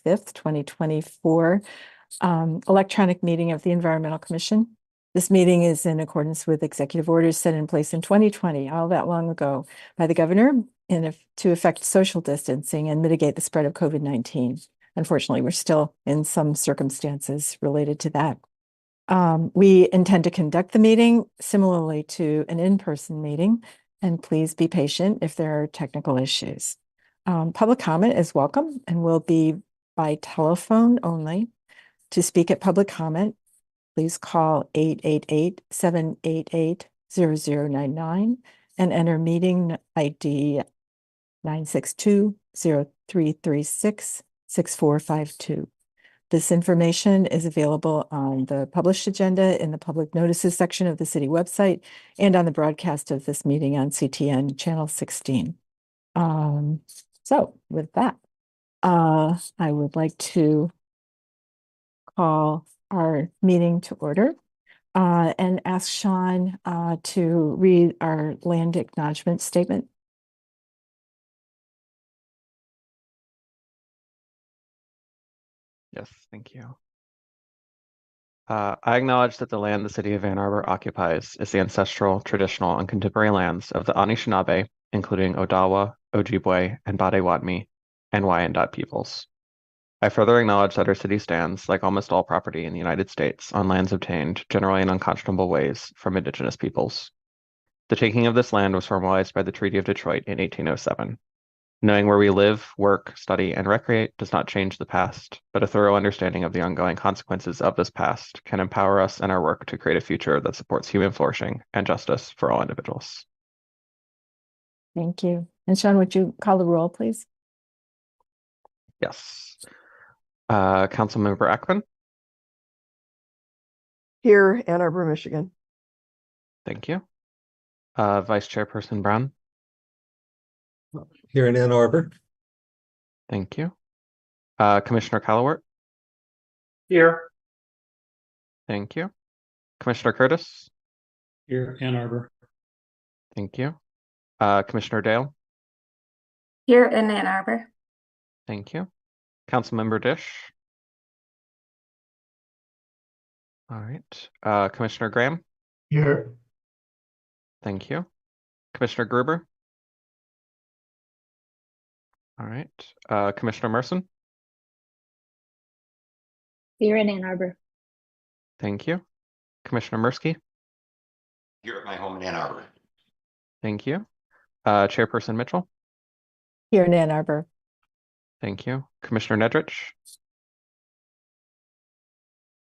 5th, 2024, electronic meeting of the Environmental Commission. This meeting is in accordance with executive orders set in place in 2020, all that long ago, by the governor to effect social distancing and mitigate the spread of COVID-19. Unfortunately, we're still in some circumstances related to that. We intend to conduct the meeting similarly to an in-person meeting, and please be patient if there are technical issues. Public comment is welcome and will be by telephone only. To speak at public comment, please call 888-788-0099 and enter meeting ID 962-0336-6452. This information is available on the published agenda in the public notices section of the city website and on the broadcast of this meeting on CTN channel 16. So with that, I would like to call our meeting to order and ask Sean to read our land acknowledgement statement. Yes, thank you. I acknowledge that the land the city of Ann Arbor occupies is the ancestral, traditional, and contemporary lands of the Anishinaabe, including Odawa, Ojibwe, and Badewatmi, and Wyandot peoples. I further acknowledge that our city stands, like almost all property in the United States, on lands obtained, generally in unconscionable ways, from indigenous peoples. The taking of this land was formalized by the Treaty of Detroit in 1807. Knowing where we live, work, study, and recreate does not change the past, but a thorough understanding of the ongoing consequences of this past can empower us in our work to create a future that supports human flourishing and justice for all individuals. Thank you. And Sean, would you call the roll, please? Yes. Councilmember Ackman? Here, Ann Arbor, Michigan. Thank you. Vice Chairperson Brown? Here in Ann Arbor. Thank you. Commissioner Callowart? Here. Thank you. Commissioner Curtis? Here, Ann Arbor. Thank you. Commissioner Dale? Here in Ann Arbor. Thank you. Councilmember Dish? All right. Commissioner Graham? Here. Thank you. Commissioner Gruber? All right. Commissioner Merson? Here in Ann Arbor. Thank you. Commissioner Mirsky? Here at my home in Ann Arbor. Thank you. Chairperson Mitchell? Here in Ann Arbor. Thank you. Commissioner Nedrich?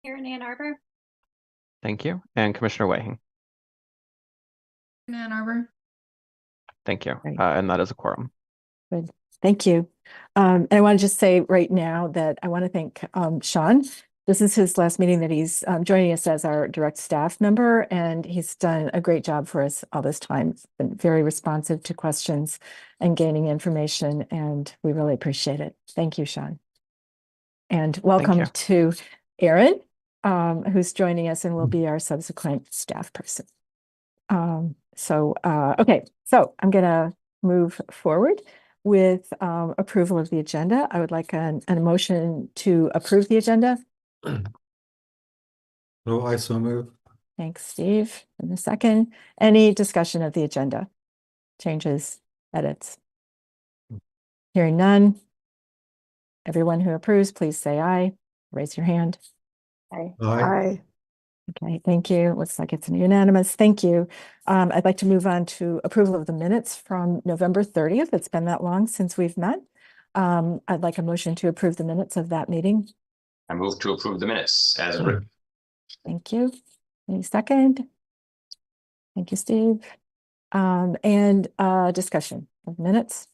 Here in Ann Arbor. Thank you. And Commissioner Wahing? In Ann Arbor. Thank you. Great. And that is a quorum. Good. Thank you. And I want to just say right now that I want to thank Sean. This is his last meeting that he's joining us as our direct staff member, and he's done a great job for us all this time. He's been very responsive to questions and gaining information, and we really appreciate it. Thank you, Sean. And welcome to Aaron, who's joining us and will be our subsequent staff person. Okay, so I'm going to move forward with approval of the agenda. I would like a motion to approve the agenda. Oh, I so move. Thanks, Steve. In a second, any discussion of the agenda? Changes, edits? Hearing none. Everyone who approves, please say aye. Raise your hand. Aye. Aye. Okay, thank you. Looks like it's unanimous. Thank you. I'd like to move on to approval of the minutes from November 30th. It's been that long since we've met. I'd like a motion to approve the minutes of that meeting. I move to approve the minutes as written. Thank you. Any second? Thank you, Steve. And discussion of minutes.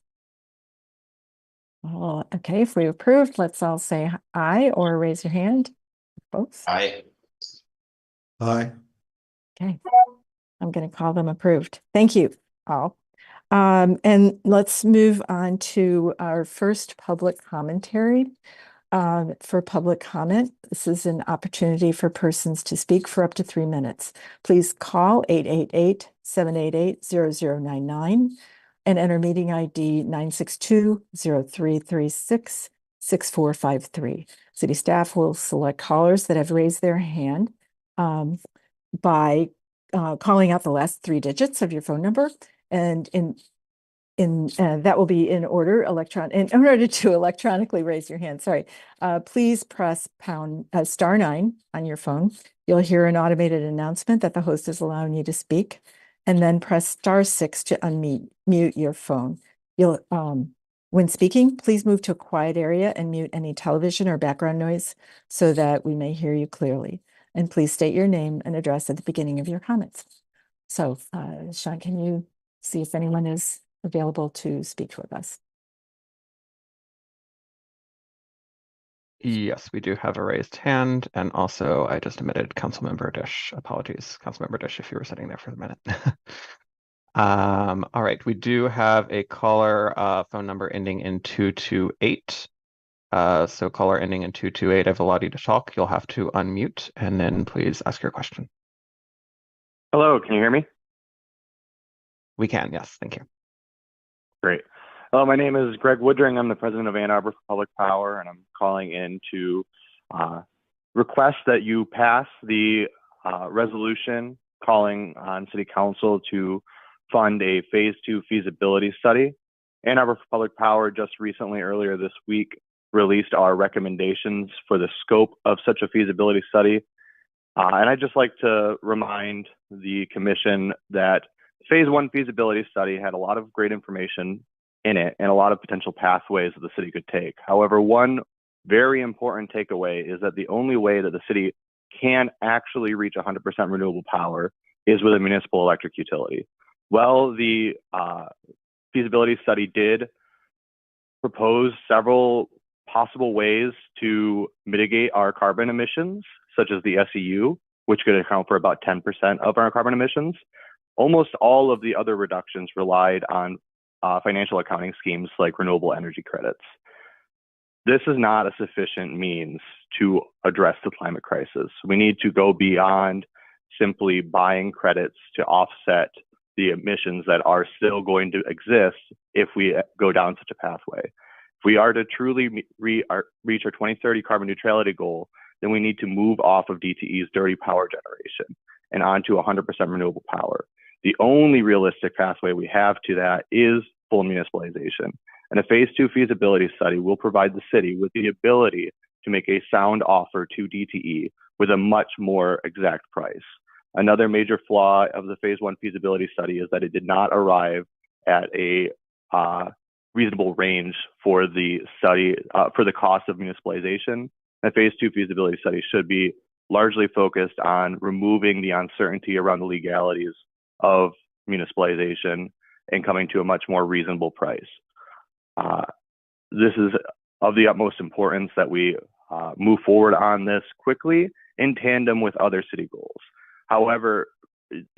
Oh, okay, if we approved, let's all say aye or raise your hand. Both. Aye. Aye. Okay, I'm going to call them approved. Thank you all. And let's move on to our first public commentary. For public comment, this is an opportunity for persons to speak for up to 3 minutes. Please call 888-788-0099 and enter meeting ID 962-0336-6452. 6453. City staff will select callers that have raised their hand by calling out the last 3 digits of your phone number, and that will be in order in order to electronically raise your hand. Sorry, please press star 9 on your phone. You'll hear an automated announcement that the host is allowing you to speak, and then press star 6 to mute your phone. When speaking, please move to a quiet area and mute any television or background noise so that we may hear you clearly. And please state your name and address at the beginning of your comments. So, Sean, can you see if anyone is available to speak with us? Yes, we do have a raised hand, and also I just omitted Councilmember Dish. Apologies, Councilmember Dish, if you were sitting there for a minute. All right, we do have a caller phone number ending in 228. So caller ending in 228, I've allowed you to talk. You'll have to unmute and then please ask your question. Hello, can you hear me? We can, yes, thank you. Great. Hello, my name is Greg Woodring. I'm the president of Ann Arbor for Public Power, and I'm calling in to request that you pass the resolution calling on City Council to fund a Phase 2 feasibility study. Ann Arbor for Public Power just recently, earlier this week, released our recommendations for the scope of such a feasibility study. And I'd just like to remind the commission that Phase 1 feasibility study had a lot of great information in it and a lot of potential pathways that the city could take. However, one very important takeaway is that the only way that the city can actually reach 100% renewable power is with a municipal electric utility. Well, the feasibility study did propose several possible ways to mitigate our carbon emissions, such as the SEU, which could account for about 10% of our carbon emissions. Almost all of the other reductions relied on financial accounting schemes like renewable energy credits. This is not a sufficient means to address the climate crisis. We need to go beyond simply buying credits to offset the emissions that are still going to exist if we go down such a pathway. If we are to truly reach our 2030 carbon neutrality goal, then we need to move off of DTE's dirty power generation and onto 100% renewable power. The only realistic pathway we have to that is full municipalization. And a Phase 2 feasibility study will provide the city with the ability to make a sound offer to DTE with a much more exact price. Another major flaw of the Phase 1 feasibility study is that it did not arrive at a reasonable range for the study, for the cost of municipalization. The Phase 2 feasibility study should be largely focused on removing the uncertainty around the legalities of municipalization and coming to a much more reasonable price. This is of the utmost importance that we move forward on this quickly in tandem with other city goals. However,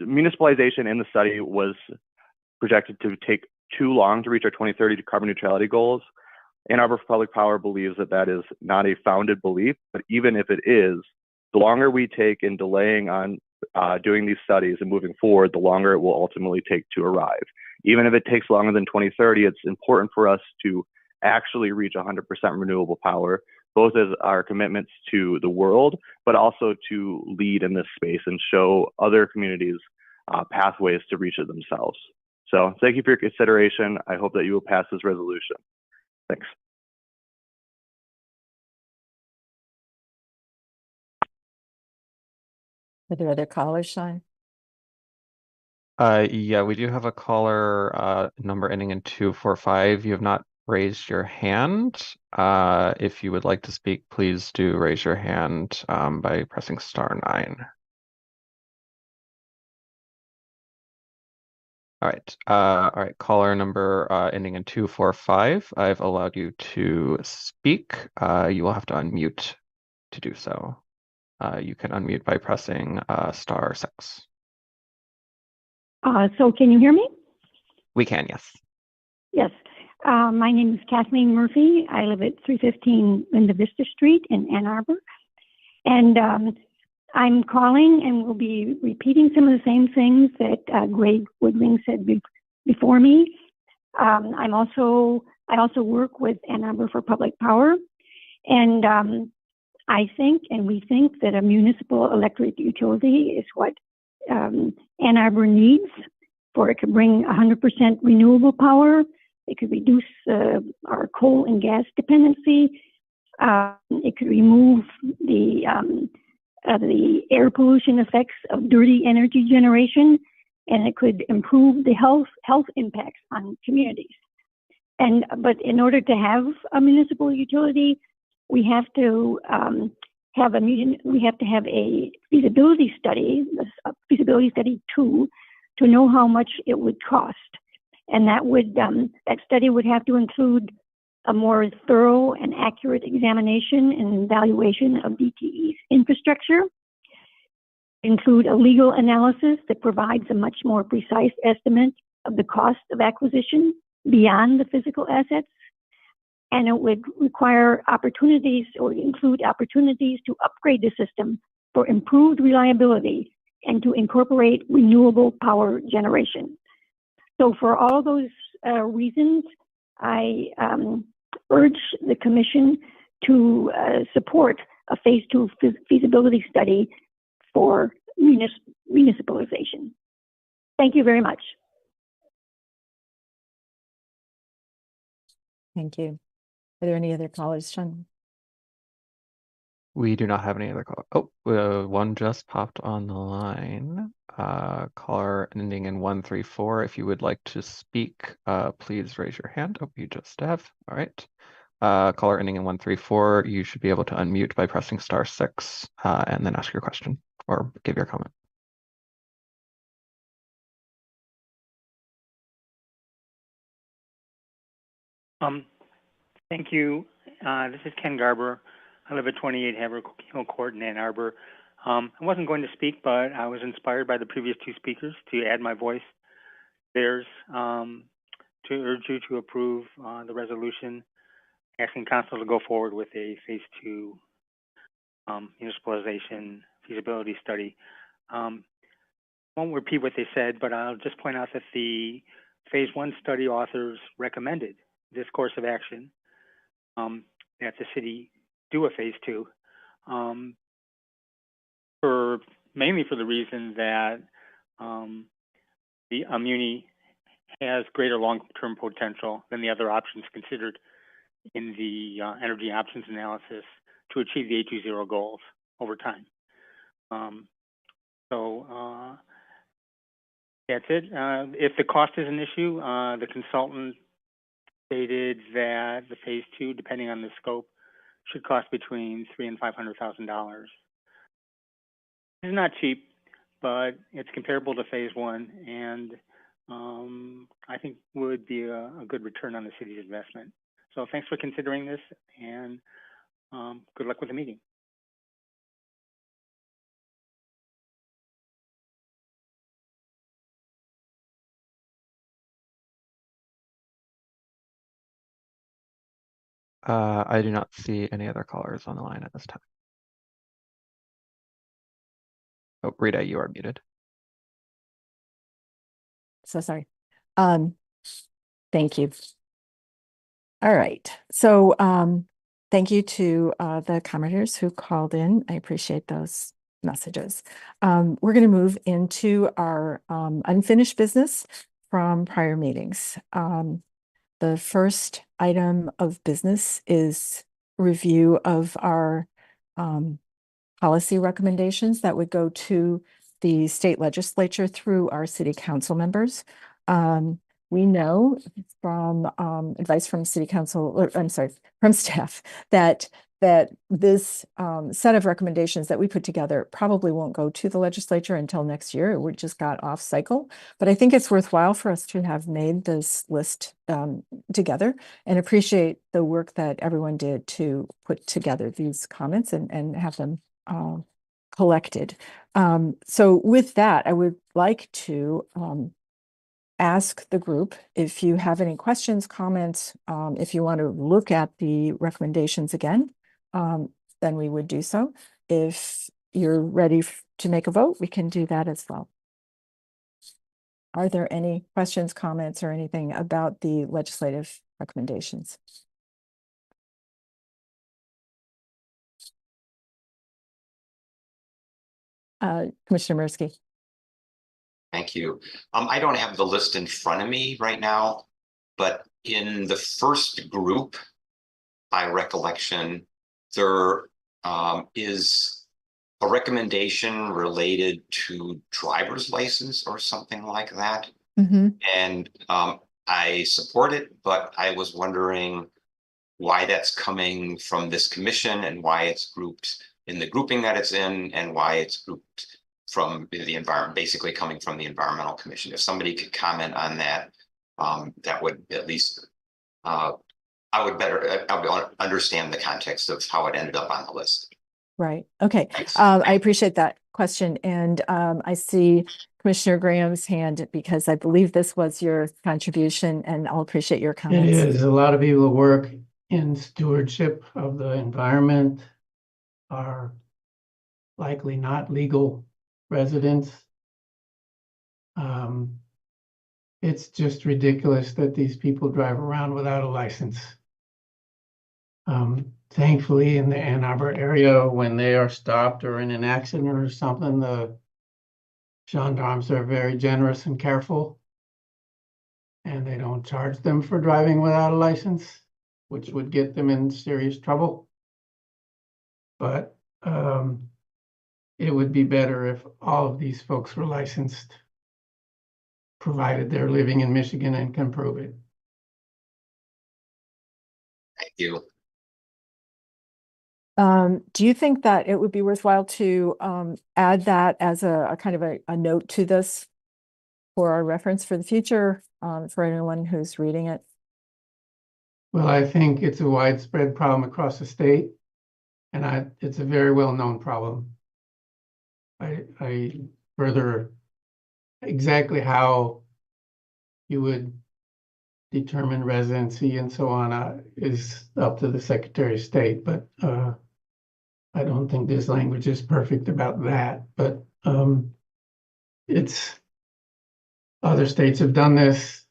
municipalization in the study was projected to take too long to reach our 2030 carbon neutrality goals. Ann Arbor for Public Power believes that that is not a founded belief, but even if it is, the longer we take in delaying on doing these studies and moving forward, the longer it will ultimately take to arrive. Even if it takes longer than 2030, it's important for us to actually reach 100% renewable power, both as our commitments to the world, but also to lead in this space and show other communities pathways to reach it themselves. So thank you for your consideration. I hope that you will pass this resolution. Thanks. Are there other callers, Sean? Yeah, we do have a caller number ending in 245. You have not raised your hand. If you would like to speak, please do raise your hand by pressing star 9. All right, caller number ending in 245. I've allowed you to speak. You will have to unmute to do so. You can unmute by pressing star 6. So can you hear me? We can, yes. Yes. My name is Kathleen Murphy. I live at 315 Linda Vista Street in Ann Arbor. And I'm calling and will be repeating some of the same things that Greg Woodring said before me. I also work with Ann Arbor for Public Power, And I think, and we think, that a municipal electric utility is what Ann Arbor needs, for it could bring 100% renewable power. It could reduce our coal and gas dependency. It could remove the air pollution effects of dirty energy generation, and it could improve the health impacts on communities. But in order to have a municipal utility, we have to have a feasibility study, a feasibility study 2, to know how much it would cost, and that study would have to include a more thorough and accurate examination and evaluation of DTE's infrastructure, include a legal analysis that provides a much more precise estimate of the cost of acquisition beyond the physical assets, and it would require opportunities or include opportunities to upgrade the system for improved reliability and to incorporate renewable power generation. So for all those reasons, I urge the Commission to support a phase 2 feasibility study for municipalization. Thank you very much. Thank you. Are there any other callers, Sean? We do not have any other call. Oh, one just popped on the line. Caller ending in 134. If you would like to speak, please raise your hand. Oh, you just have. All right. Caller ending in 134. You should be able to unmute by pressing *6 and then ask your question or give your comment. Thank you. This is Ken Garber. I live at 28 Haverhill Court in Ann Arbor. I wasn't going to speak, but I was inspired by the previous 2 speakers to add my voice. There's to urge you to approve the resolution asking council to go forward with a phase 2 municipalization feasibility study. Won't repeat what they said, but I'll just point out that the phase 1 study authors recommended this course of action, that the city do a phase 2, mainly for the reason that the muni has greater long-term potential than the other options considered in the energy options analysis to achieve the 820 goals over time. So that's it. If the cost is an issue, the consultant stated that the phase 2, depending on the scope, should cost between $300,000 and $500,000. It's not cheap, but it's comparable to phase 1, and I think would be a good return on the city's investment. So thanks for considering this, and good luck with the meeting. I do not see any other callers on the line at this time. Oh, Rita, you are muted. So sorry. Thank you. All right. So thank you to the commenters who called in. I appreciate those messages. We're going to move into our unfinished business from prior meetings. The first item of business is review of our policy recommendations that would go to the state legislature through our city council members. We know from advice from city council, or, I'm sorry, from staff, that this set of recommendations that we put together probably won't go to the legislature until next year. We just got off cycle, but I think it's worthwhile for us to have made this list together, and appreciate the work that everyone did to put together these comments and have them collected. So with that, I would like to ask the group if you have any questions, comments, if you want to look at the recommendations again, then we would do so. If you're ready to make a vote, we can do that as well. Are there any questions, comments, or anything about the legislative recommendations? Commissioner Mirsky. Thank you. I don't have the list in front of me right now, but in the first group, by recollection, there is a recommendation related to driver's license or something like that. Mm-hmm. And I support it, but I was wondering why that's coming from this commission and why it's grouped in the grouping that it's in, and why it's grouped from the environment, basically coming from the Environmental Commission. If somebody could comment on that, that would at least, I would understand the context of how it ended up on the list. Right. Okay. Thanks. I appreciate that question. And I see Commissioner Graham's hand because I believe this was your contribution, and I'll appreciate your It comments. is. A lot of people who work in stewardship of the environment are likely not legal residents. It's just ridiculous that these people drive around without a license. Thankfully, in the Ann Arbor area, when they are stopped or in an accident or something, the gendarmes are very generous and careful. And they don't charge them for driving without a license, which would get them in serious trouble. But it would be better if all of these folks were licensed, provided they're living in Michigan and can prove it. Thank you. Do you think that it would be worthwhile to add that as a kind of a note to this for our reference for the future, for anyone who's reading it? Well, I think it's a widespread problem across the state, and it's a very well-known problem. I further exactly how you would determine residency and so on is up to the Secretary of State, but I don't think this language is perfect about that. But it's other states have done this.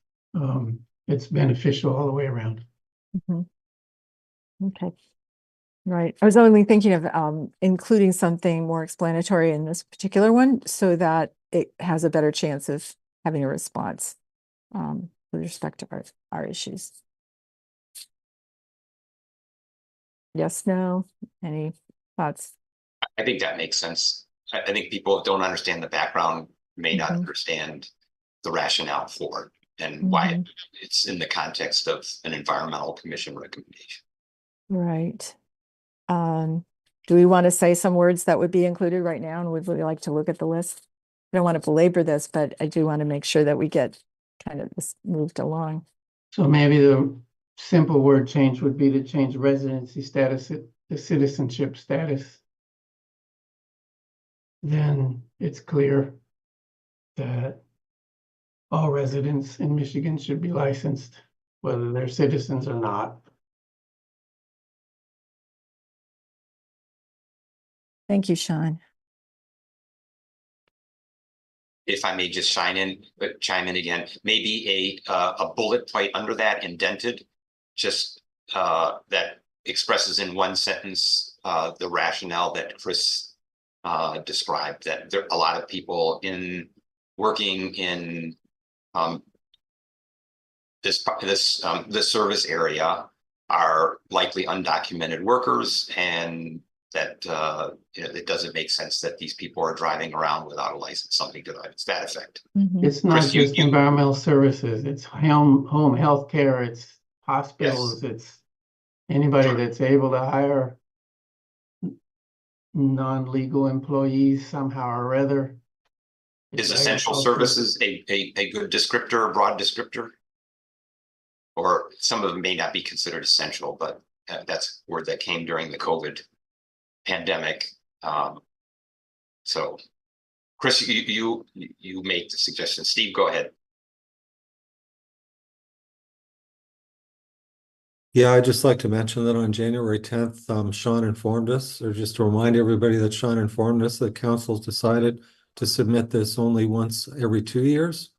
It's beneficial all the way around. Mm-hmm. Okay. Right. I was only thinking of including something more explanatory in this particular one so that it has a better chance of having a response with respect to our issues. Yes, no, any thoughts? I think that makes sense. I think people don't understand the background, may not understand the rationale for it and why it's in the context of an Environmental Commission recommendation. Right. Do we want to say some words that would be included right now, and would we like to look at the list? I don't want to belabor this, but I do want to make sure that we get kind of this moved along. So maybe the simple word change would be to change residency status to citizenship status. Then it's clear that all residents in Michigan should be licensed, whether they're citizens or not. Thank you, Sean. If I may just chime in again, maybe a bullet point under that indented, just that expresses in one sentence the rationale that Chris described, that there are a lot of people working in this service area are likely undocumented workers, and that it doesn't make sense that these people are driving around without a license, something to that effect. It's not Chris, just environmental services, it's home health care, it's hospitals, it's anybody that's able to hire non-legal employees somehow or other. Is essential services a good descriptor, a broad descriptor? Or some of them may not be considered essential, but that's a word that came during the COVID pandemic. So Chris, you make the suggestion. Steve, go ahead. Yeah, I'd just like to mention that on January 10th, Sean informed us, or just to remind everybody that Sean informed us that council's decided to submit this only once every 2 years,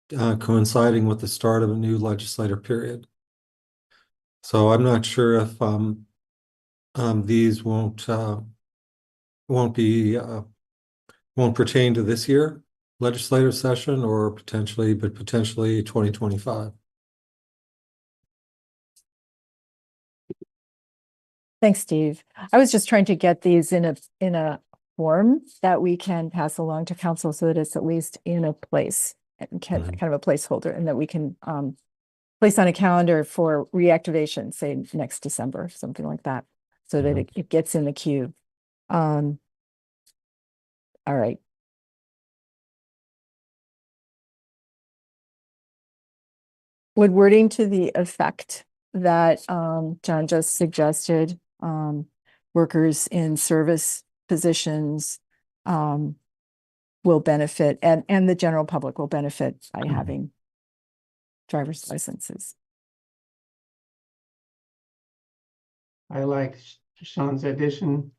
coinciding with the start of a new legislative period. So I'm not sure if these won't be Won't pertain to this year legislative session or potentially 2025. Thanks, Steve. I was just trying to get these in a form that we can pass along to council so that it's at least in a place and kind of a placeholder, and that we can place on a calendar for reactivation, say next December, something like that, so that it gets in the queue. All right. Would wording to the effect that John just suggested, workers in service positions will benefit, and the general public will benefit by having driver's licenses. I like Sean's addition.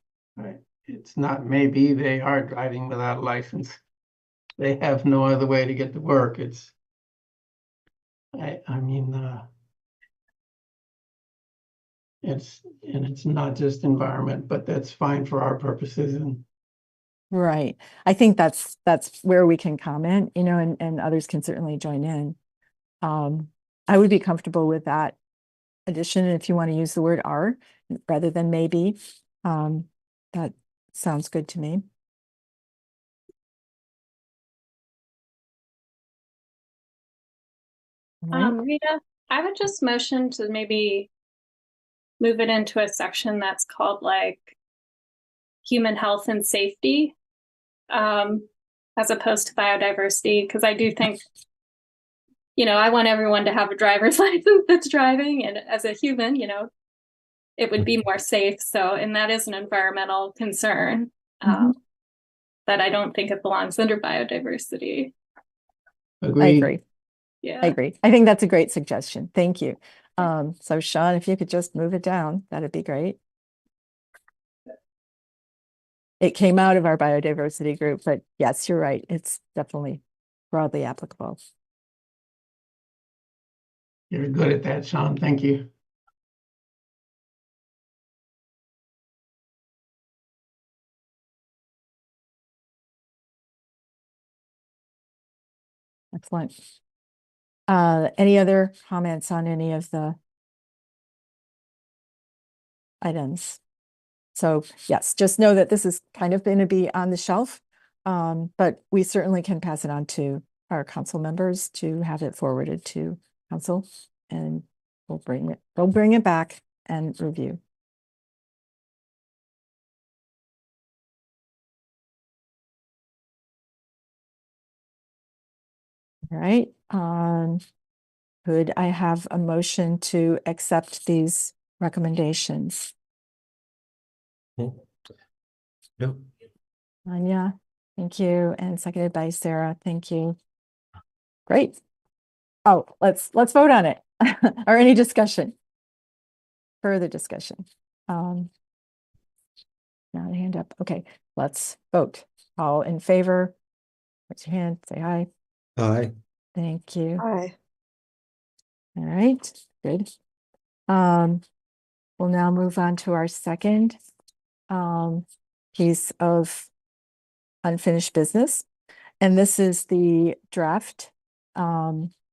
It's not maybe, they are driving without a license. They have no other way to get to work. I mean, it's not just environment, but that's fine for our purposes. And Right. I think that's where we can comment, and others can certainly join in. I would be comfortable with that addition. If you want to use the word "are" rather than "maybe," that sounds good to me. Right. Rita, I would just motion to maybe move it into a section that's called like human health and safety, as opposed to biodiversity, because I do think, I want everyone to have a driver's license that's driving, and as a human, it would be more safe. So, and that is an environmental concern, that I don't think it belongs under biodiversity. agree. I agree. Yeah. I agree. I think that's a great suggestion. Thank you. So Sean, if you could just move it down, that'd be great. It came out of our biodiversity group, but yes, you're right. It's definitely broadly applicable. You're good at that, Sean. Thank you. Excellent. Any other comments on any of the items? So yes, just know that this is kind of going to be on the shelf, but we certainly can pass it on to our council members to have it forwarded to council, and they'll bring it back and review. All right. Could I have a motion to accept these recommendations? Yep. Anya, thank you, and seconded by Sarah. Thank you. Great. Oh, let's vote on it. Or any discussion? Further discussion? Not a hand up. Okay, let's vote. All in favor? Raise your hand. Say aye. Aye. Thank you. Aye. All right, good. We'll now move on to our second piece of unfinished business. And this is the draft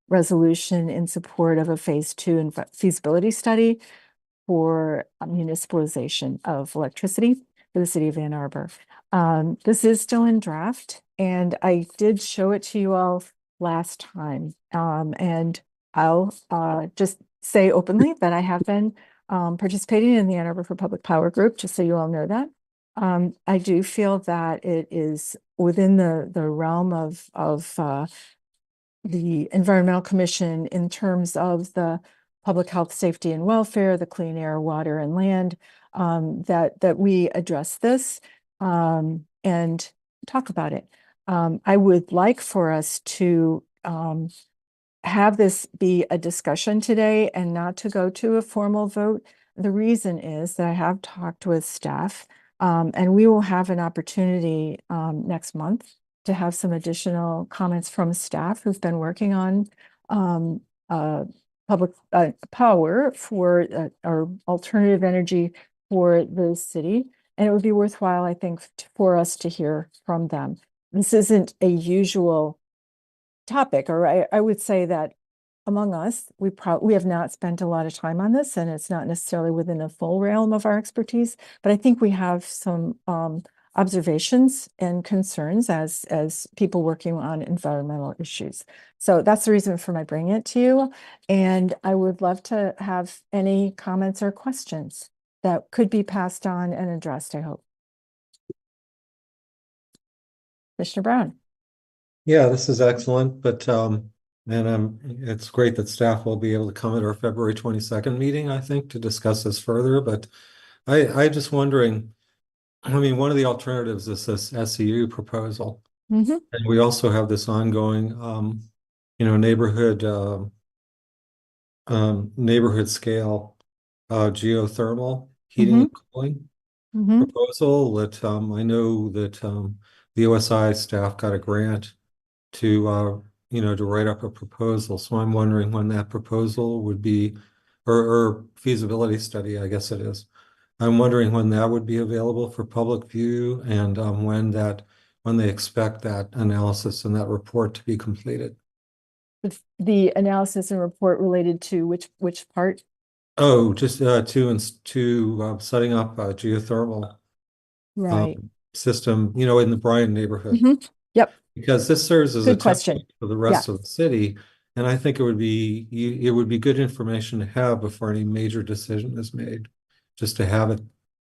resolution in support of a phase 2 feasibility study for municipalization of electricity for the city of Ann Arbor. This is still in draft, and I did show it to you all last time. And I'll just say openly that I have been participating in the Ann Arbor for Public Power group, just so you all know that. I do feel that it is within the realm of the Environmental Commission in terms of the public health, safety, and welfare, the clean air, water, and land, that we address this and talk about it. I would like for us to have this be a discussion today and not to go to a formal vote. The reason is that I have talked with staff, and we will have an opportunity next month to have some additional comments from staff who've been working on public power for or alternative energy for the city. And it would be worthwhile, I think, for us to hear from them. this isn't a usual topic, or I would say that among us, we have not spent a lot of time on this, and it's not necessarily within the full realm of our expertise, but I think we have some observations and concerns as people working on environmental issues. So that's the reason for my bringing it to you. And I would love to have any comments or questions that could be passed on and addressed, I hope. Commissioner Brown. Yeah, this is excellent, but it's great that staff will be able to come at our February 22nd meeting, I think, to discuss this further. But I just wondering, I mean, one of the alternatives is this SEU proposal. Mm-hmm. And we also have this ongoing neighborhood neighborhood scale geothermal heating and cooling Mm-hmm. proposal that I know that the OSI staff got a grant to to write up a proposal. So I'm wondering when that proposal would be, or feasibility study, I guess it is. I'm wondering when that would be available for public view and when they expect that analysis and that report to be completed. The analysis and report related to which part? Oh, just to setting up a geothermal Right. system, in the Bryan neighborhood. Mm-hmm. Yep. Because this serves as a Good question. template for the Yeah. rest of the city. And I think it would be good information to have before any major decision is made, just to have it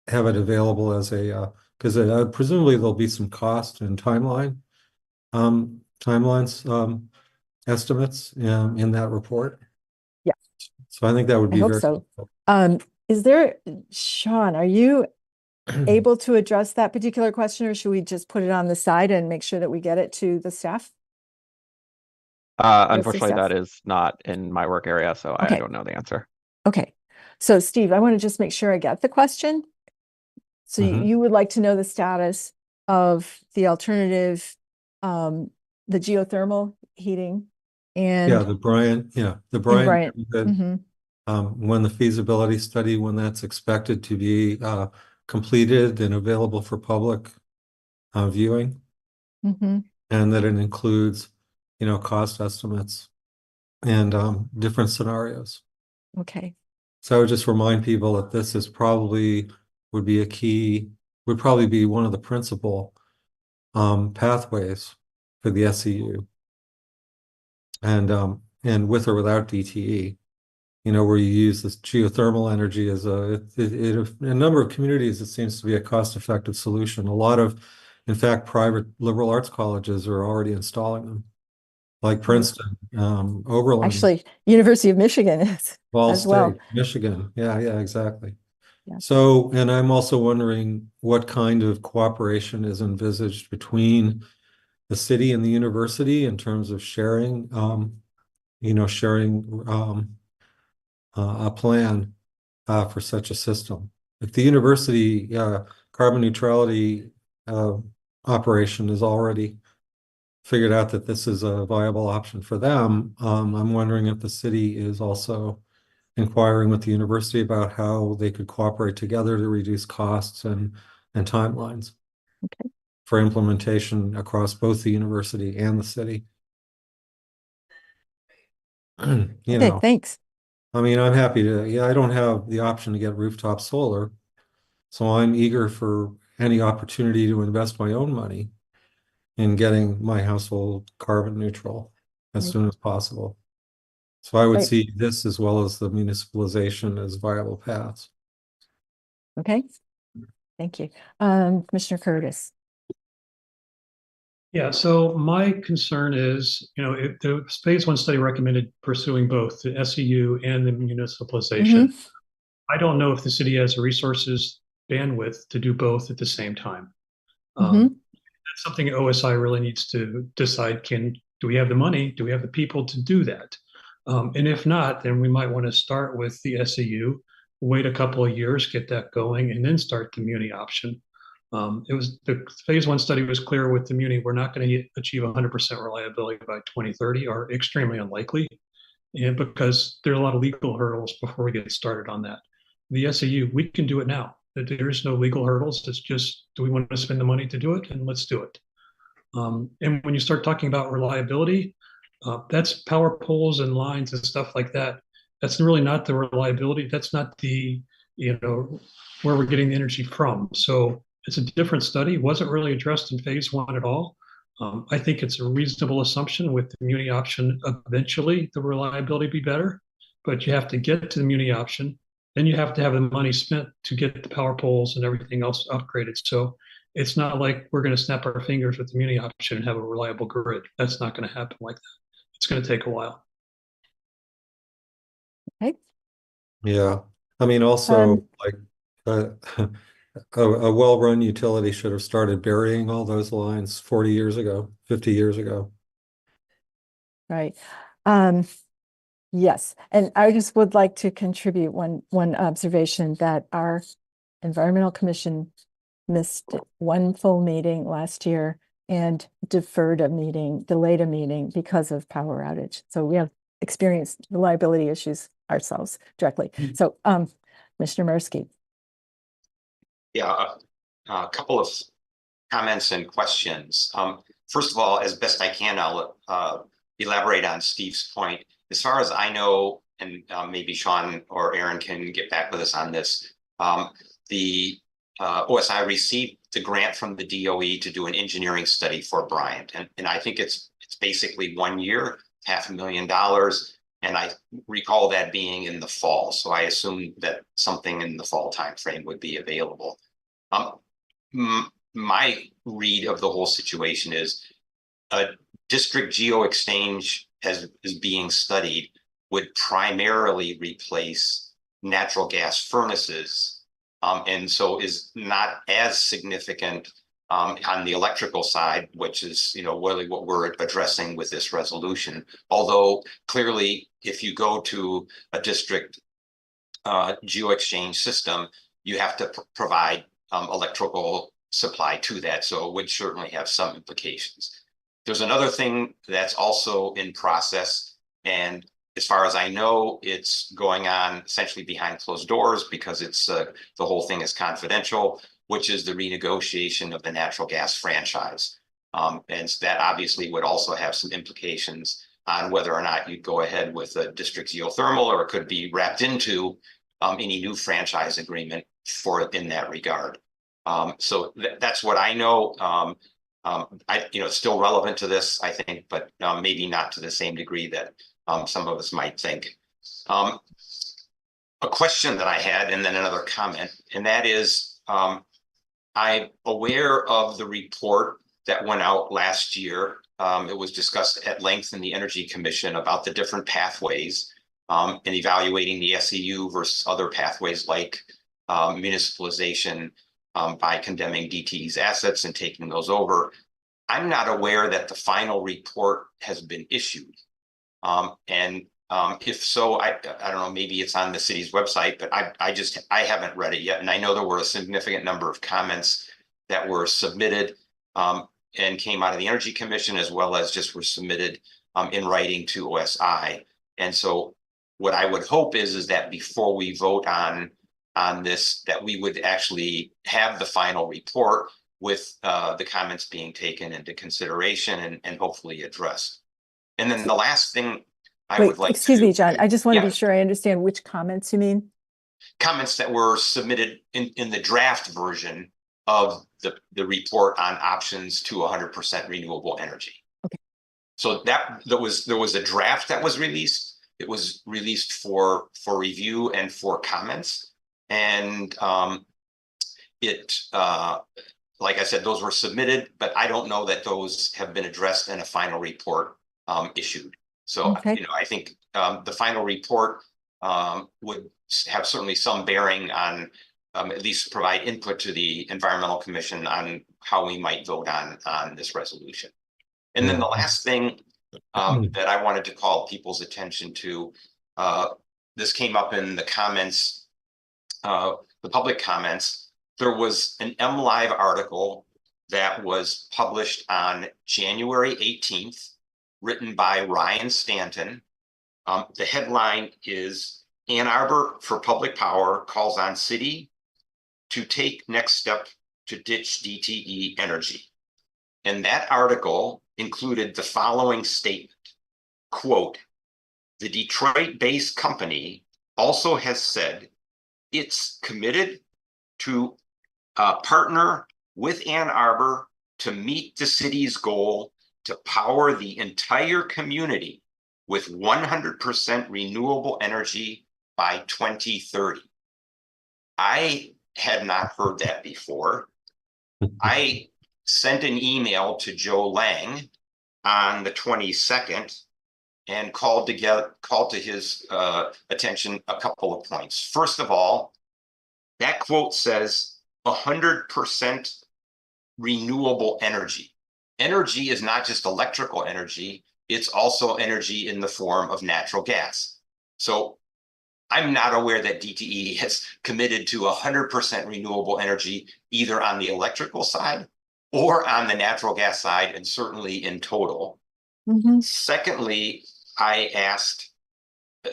available as a, because presumably there'll be some cost and timelines, estimates in that report. Yeah. So I think that would I be hope very so. helpful. Is there, Sean, are you able to address that particular question, or should we just put it on the side and make sure that we get it to the staff? Unfortunately, that is not in my work area, so I Okay. don't know the answer. Okay. So Steve, I want to just make sure I get the question. So you would like to know the status of the alternative, the geothermal heating and Yeah, the Bryan in Bryant. neighborhood, when the feasibility study, when that's expected to be completed and available for public viewing, Mm-hmm. and that it includes, cost estimates and different scenarios. Okay. So I would just remind people that this is would probably be one of the principal pathways for the SEU, and with or without DTE. Where you use this geothermal energy as in a number of communities, it seems to be a cost-effective solution. A lot of, in fact, private liberal arts colleges are already installing them, like Princeton, Oberlin, Actually, University of Michigan is Ball as well. State, Michigan. Yeah, exactly. Yeah. So, and I'm also wondering what kind of cooperation is envisaged between the city and the university in terms of sharing a plan for such a system. If the university carbon neutrality operation is already figured out that this is a viable option for them, I'm wondering if the city is also inquiring with the university about how they could cooperate together to reduce costs and timelines for implementation across both the university and the city. Okay, thanks. I mean, I'm happy to, I don't have the option to get rooftop solar, so I'm eager for any opportunity to invest my own money in getting my household carbon neutral as soon as possible. So I would Right. see this as well as the municipalization as viable paths. Okay. Thank you. Commissioner Curtis. Yeah, so my concern is, if the phase one study recommended pursuing both the SEU and the municipalization. I don't know if the city has the resources, bandwidth to do both at the same time. That's something OSI really needs to decide. Do we have the money? Do we have the people to do that? And if not, then we might want to start with the SEU, wait a couple of years, get that going, and then start the muni option. The phase one study was clear with the muni, we're not going to achieve 100% reliability by 2030, or extremely unlikely, and because there are a lot of legal hurdles before we get started on that. The SEU, we can do it now. There is no legal hurdles. It's just, do we want to spend the money to do it? And let's do it. And when you start talking about reliability, that's power poles and lines and stuff like that. That's really not the reliability. That's not the, where we're getting the energy from. So it's a different study. It wasn't really addressed in phase one at all. I think it's a reasonable assumption with the muni option, eventually the reliability be better, but you have to get to the muni option. Then you have to have the money spent to get the power poles and everything else upgraded. So it's not like we're going to snap our fingers with the muni option and have a reliable grid. That's not going to happen like that. It's going to take a while. Okay. Yeah. I mean, also like a well-run utility should have started burying all those lines 40 years ago, 50 years ago. Right. Yes, and I just would like to contribute one observation that our environmental commission missed one full meeting last year and delayed a meeting because of power outage. So we have experienced reliability issues ourselves directly. So Commissioner Murski. Yeah, a couple of comments and questions. First of all, as best I can, I'll elaborate on Steve's point. As far as I know, and maybe Sean or Aaron can get back with us on this, the OSI received the grant from the DOE to do an engineering study for Bryant. And I think it's basically 1 year, $500,000. And I recall that being in the fall. So I assume that something in the fall timeframe would be available. My read of the whole situation is a district geo exchange is being studied would primarily replace natural gas furnaces, and so is not as significant on the electrical side, which is really what we're addressing with this resolution. Although clearly, if you go to a district geo exchange system, you have to provide electrical supply to that, so it would certainly have some implications. There's another thing that's also in process, and as far as I know, it's going on essentially behind closed doors because it's the whole thing is confidential, which is the renegotiation of the natural gas franchise. And that obviously would also have some implications on whether or not you'd go ahead with a district geothermal, or it could be wrapped into any new franchise agreement for in that regard. So that's what I know. It's still relevant to this, I think, but maybe not to the same degree that some of us might think. A question that I had, and then another comment, and that is, I'm aware of the report that went out last year. It was discussed at length in the Energy Commission about the different pathways and evaluating the SEU versus other pathways like municipalization by condemning DTE's assets and taking those over. I'm not aware that the final report has been issued. And if so, I don't know, maybe it's on the city's website, but I haven't read it yet. And I know there were a significant number of comments that were submitted and came out of the Energy Commission, as well as just were submitted in writing to OSI. And so what I would hope is that before we vote on this, that we would actually have the final report with the comments being taken into consideration and hopefully addressed. And then the last thing I would like excuse me, John, I just want to Yeah. be sure I understand which comments you mean. Comments that were submitted in the draft version of the report on options to 100% renewable energy. Okay. So there was a draft that was released. It was released for review and for comments. And like I said, those were submitted, but I don't know that those have been addressed in a final report issued. So, Okay. I think the final report would have certainly some bearing on at least provide input to the Environmental Commission on how we might vote on this resolution. And then the last thing that I wanted to call people's attention to, this came up in the comments, the public comments. There was an MLive article that was published on January 18th, written by Ryan Stanton. The headline is Ann Arbor for Public Power calls on city to take next step to ditch DTE energy. And that article included the following statement, quote, "The Detroit-based company also has said it's committed to partner with Ann Arbor to meet the city's goal to power the entire community with 100% renewable energy by 2030. I had not heard that before. I sent an email to Joe Lang on the 22nd and called to his attention a couple of points. First of all, that quote says 100% renewable energy. Energy is not just electrical energy, it's also energy in the form of natural gas. So I'm not aware that DTE has committed to 100% renewable energy, either on the electrical side or on the natural gas side, and certainly in total. Secondly, I asked,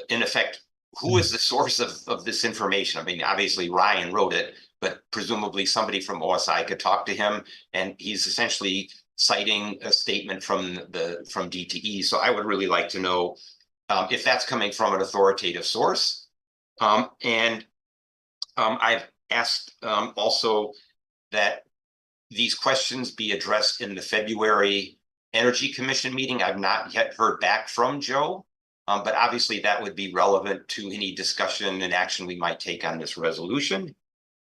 in effect, who is the source of this information? I mean, obviously Ryan wrote it, but presumably somebody from OSI could talk to him, and he's essentially citing a statement from DTE. So I would really like to know if that's coming from an authoritative source. And I've asked also that these questions be addressed in the February Energy Commission meeting. I've not yet heard back from Joe, but obviously that would be relevant to any discussion and action we might take on this resolution.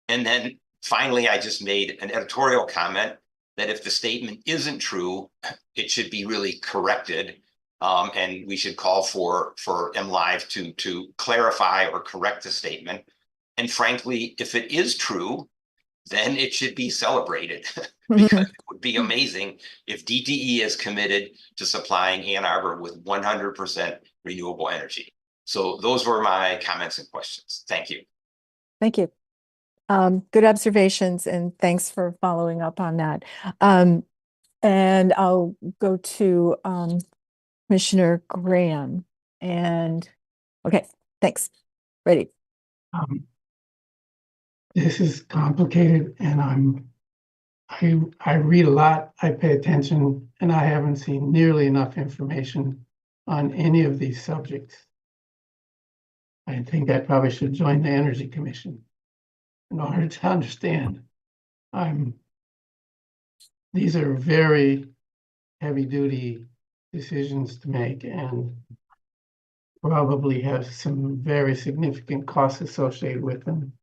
And then finally, I just made an editorial comment that if the statement isn't true, it should be really corrected. And we should call for MLive to clarify or correct the statement. And frankly, if it is true, then it should be celebrated because it would be amazing if DTE is committed to supplying Ann Arbor with 100% renewable energy. So those were my comments and questions. Thank you. Thank you. Good observations, and thanks for following up on that. And I'll go to Commissioner Graham. And okay, thanks. Ready. This is complicated, and I read a lot, I pay attention, and I haven't seen nearly enough information on any of these subjects. I think I probably should join the Energy Commission in order to understand. These are very heavy-duty decisions to make and probably have some very significant costs associated with them.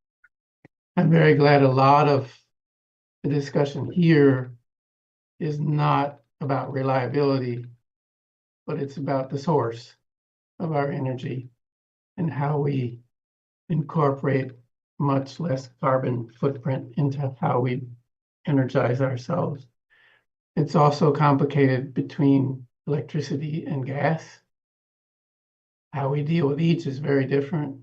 I'm very glad a lot of the discussion here is not about reliability, but it's about the source of our energy and how we incorporate much less carbon footprint into how we energize ourselves. It's also complicated between electricity and gas. How we deal with each is very different.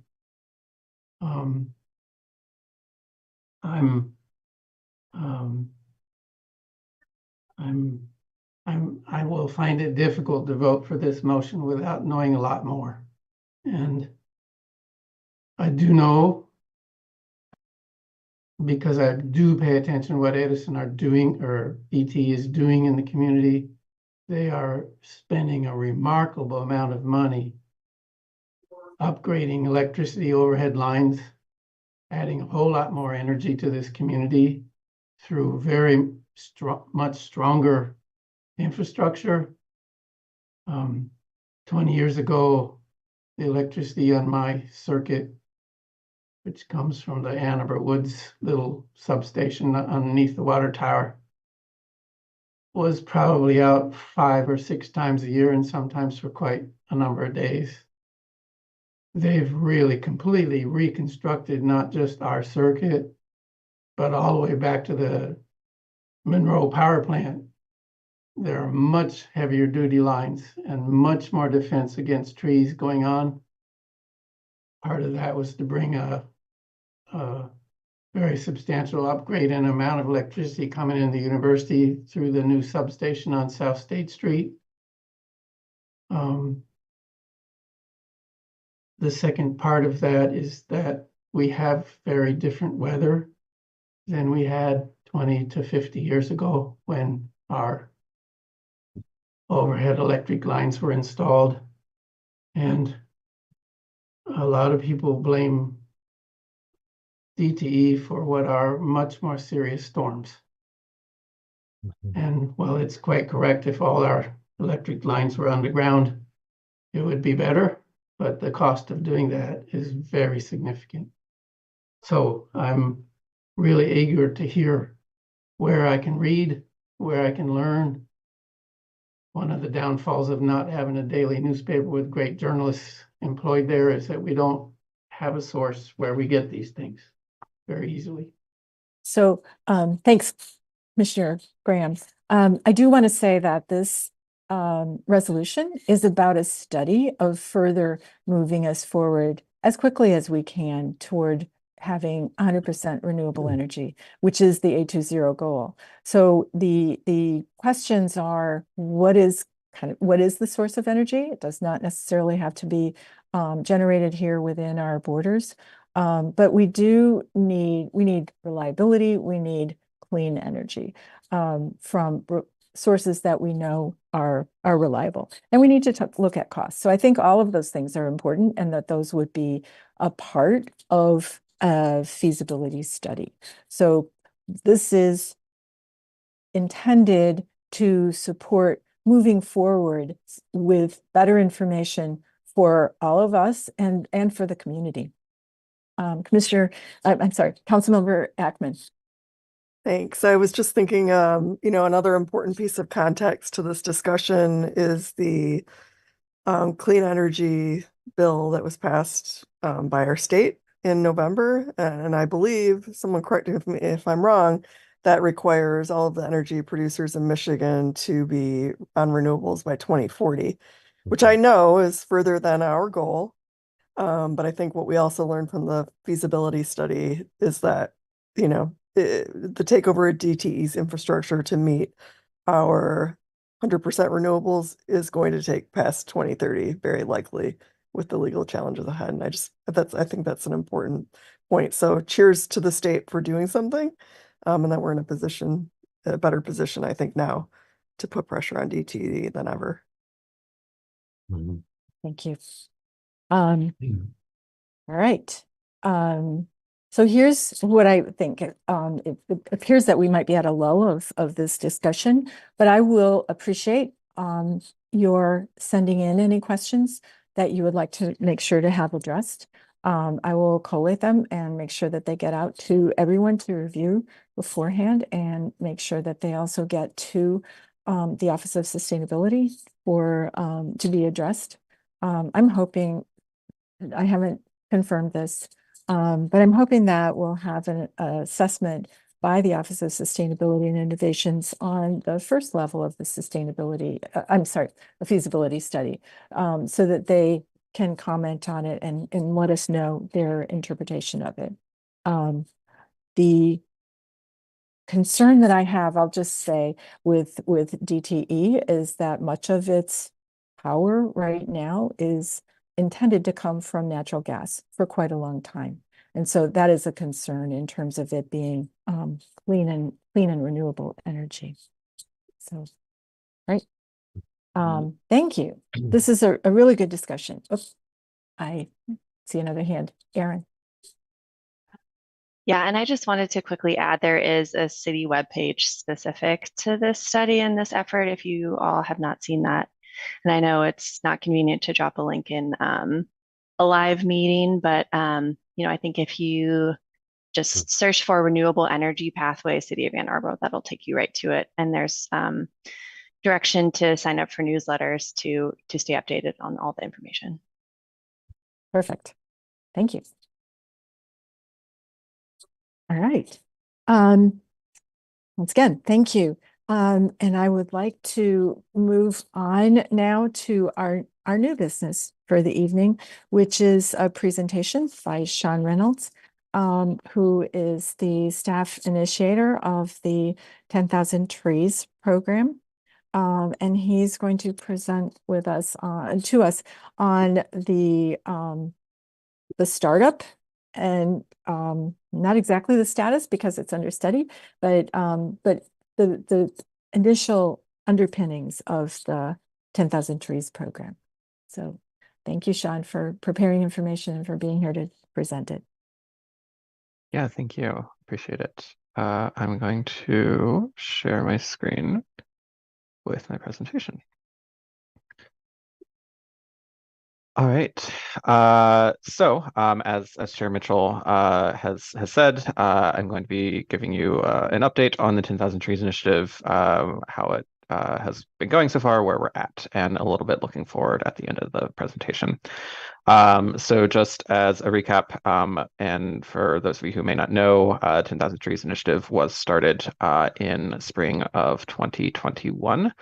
I will find it difficult to vote for this motion without knowing a lot more. And I do know, because I do pay attention to what Edison are doing, or ET is doing in the community, they are spending a remarkable amount of money upgrading electricity overhead lines, adding a whole lot more energy to this community through very much stronger infrastructure. 20 years ago, the electricity on my circuit, which comes from the Ann Arbor Woods little substation underneath the water tower, was probably out 5 or 6 times a year, and sometimes for quite a number of days. They've really completely reconstructed not just our circuit, but all the way back to the Monroe power plant. There are much heavier duty lines and much more defense against trees going on. Part of that was to bring a very substantial upgrade in amount of electricity coming in the university through the new substation on South State Street. The second part of that is that we have very different weather than we had 20 to 50 years ago when our overhead electric lines were installed. And a lot of people blame DTE for what are much more serious storms. And while it's quite correct, if all our electric lines were underground, it would be better, but the cost of doing that is very significant. So I'm really eager to hear where I can read, where I can learn. One of the downfalls of not having a daily newspaper with great journalists employed there is that we don't have a source where we get these things very easily. So thanks, Commissioner Graham. I do want to say that this resolution is about a study of further moving us forward as quickly as we can toward having 100% renewable energy, which is the 820 goal. So the questions are, what is the source of energy? It does not necessarily have to be generated here within our borders. But we need reliability, we need clean energy from sources that we know are reliable. And we need to look at costs. So I think all of those things are important, and that those would be a part of a feasibility study. So this is intended to support moving forward with better information for all of us and for the community. Councilmember Ackman. Thanks. I was just thinking, another important piece of context to this discussion is the clean energy bill that was passed by our state in November. And I believe, someone correct me if I'm wrong, that requires all of the energy producers in Michigan to be on renewables by 2040, which I know is further than our goal. But I think what we also learned from the feasibility study is that, the takeover of DTE's infrastructure to meet our 100% renewables is going to take past 2030, very likely, with the legal challenges ahead. And I think that's an important point. So cheers to the state for doing something. And that we're in a better position, I think, now to put pressure on DTE than ever. Thank you. All right. So here's what I think. It appears that we might be at a lull of this discussion, but I will appreciate your sending in any questions that you would like to make sure to have addressed. I will collate them and make sure that they get out to everyone to review beforehand, and make sure that they also get to the Office of Sustainability to be addressed. I'm hoping, I haven't confirmed this, but I'm hoping that we'll have an assessment by the Office of Sustainability and Innovations on the first level of the feasibility study, so that they can comment on it and let us know their interpretation of it. The concern that I have, I'll just say, with DTE is that much of its power right now is intended to come from natural gas for quite a long time. And so that is a concern in terms of it being clean and renewable energy. So, right. Thank you. This is a really good discussion. Oops, I see another hand. Erin. Yeah, and I just wanted to quickly add, there is a city webpage specific to this study and this effort, if you all have not seen that. And I know it's not convenient to drop a link in a live meeting, but I think if you just search for renewable energy pathway City of Ann Arbor, that'll take you right to it. And there's direction to sign up for newsletters to stay updated on all the information. Perfect. Thank you. All right. Once again, thank you. And I would like to move on now to our new business for the evening, which is a presentation by Sean Reynolds, who is the staff initiator of the 10,000 Trees program. And he's going to present with us to us on the startup and not exactly the status because it's under study, but initial underpinnings of the 10,000 Trees program. So thank you, Sean, for preparing information and for being here to present it. Yeah, thank you. Appreciate it. I'm going to share my screen with my presentation. All right. As Chair Mitchell has said, I'm going to be giving you an update on the 10,000 Trees Initiative, how it has been going so far, where we're at, and a little bit looking forward at the end of the presentation. So just as a recap, and for those of you who may not know, 10,000 Trees Initiative was started in spring of 2021.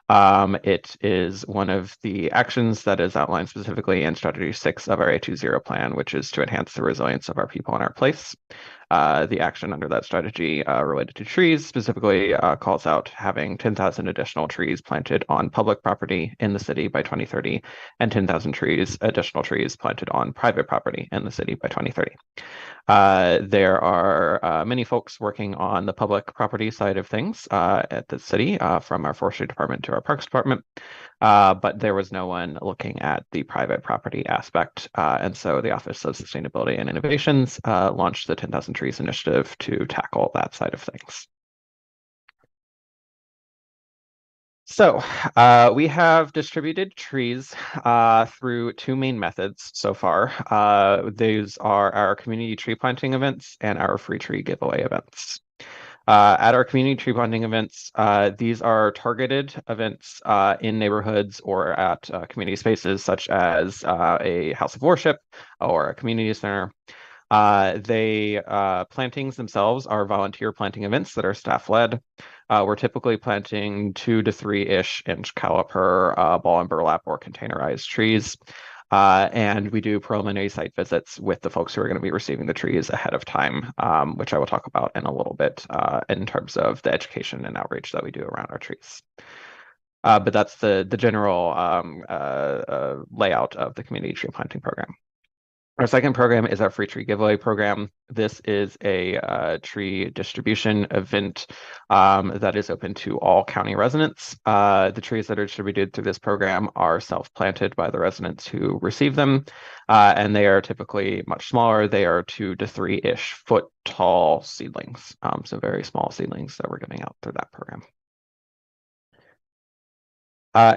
It is one of the actions that is outlined specifically in Strategy 6 of our 820 plan, which is to enhance the resilience of our people and our place. The action under that strategy related to trees specifically calls out having 10,000 additional trees planted on public property in the city by 2030 and 10,000 additional trees planted on private property in the city by 2030. There are many folks working on the public property side of things at the city, from our forestry department to our parks department, but there was no one looking at the private property aspect. And so the Office of Sustainability and Innovations launched the 10,000 Trees Initiative to tackle that side of things. So we have distributed trees through two main methods so far. These are our community tree planting events and our free tree giveaway events. At our community tree planting events, these are targeted events in neighborhoods or at community spaces such as a house of worship or a community center. Plantings themselves are volunteer planting events that are staff-led. We're typically planting 2 to 3-ish inch caliper ball and burlap or containerized trees. And we do preliminary site visits with the folks who are going to be receiving the trees ahead of time, which I will talk about in a little bit in terms of the education and outreach that we do around our trees. But that's the general layout of the community tree planting program. Our second program is our free tree giveaway program. This is a tree distribution event that is open to all county residents. The trees that are distributed through this program are self-planted by the residents who receive them, and they are typically much smaller. They are 2 to 3-ish foot tall seedlings, so very small seedlings that we're giving out through that program.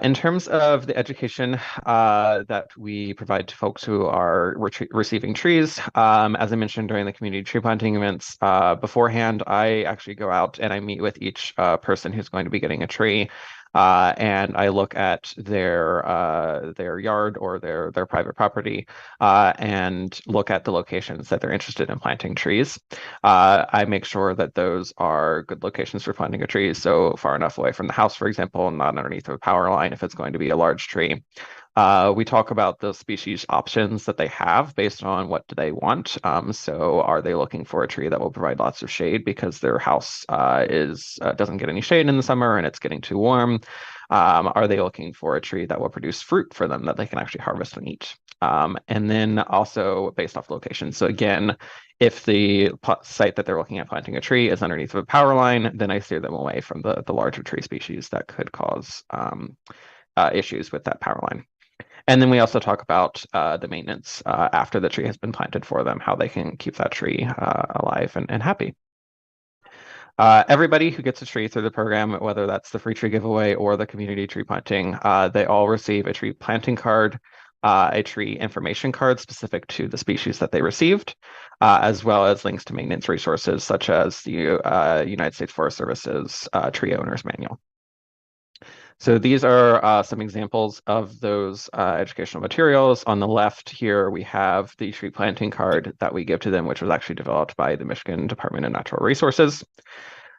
In terms of the education that we provide to folks who are receiving trees, as I mentioned during the community tree planting events, beforehand, I actually go out and I meet with each person who's going to be getting a tree. And I look at their yard or their private property and look at the locations that they're interested in planting trees. I make sure that those are good locations for planting a tree, so far enough away from the house, for example, not underneath a power line if it's going to be a large tree. We talk about the species options that they have based on what do they want. So are they looking for a tree that will provide lots of shade because their house doesn't get any shade in the summer and it's getting too warm? Are they looking for a tree that will produce fruit for them that they can actually harvest and eat? And then also based off location. So again, if the site that they're looking at planting a tree is underneath of a power line, then I steer them away from the larger tree species that could cause issues with that power line. And then we also talk about the maintenance after the tree has been planted for them, how they can keep that tree alive and happy. Everybody who gets a tree through the program, whether that's the free tree giveaway or the community tree planting, they all receive a tree planting card, a tree information card specific to the species that they received, as well as links to maintenance resources such as the United States Forest Service's Tree Owner's Manual. So these are some examples of those educational materials. On the left here, we have the tree planting card that we give to them, which was actually developed by the Michigan Department of Natural Resources.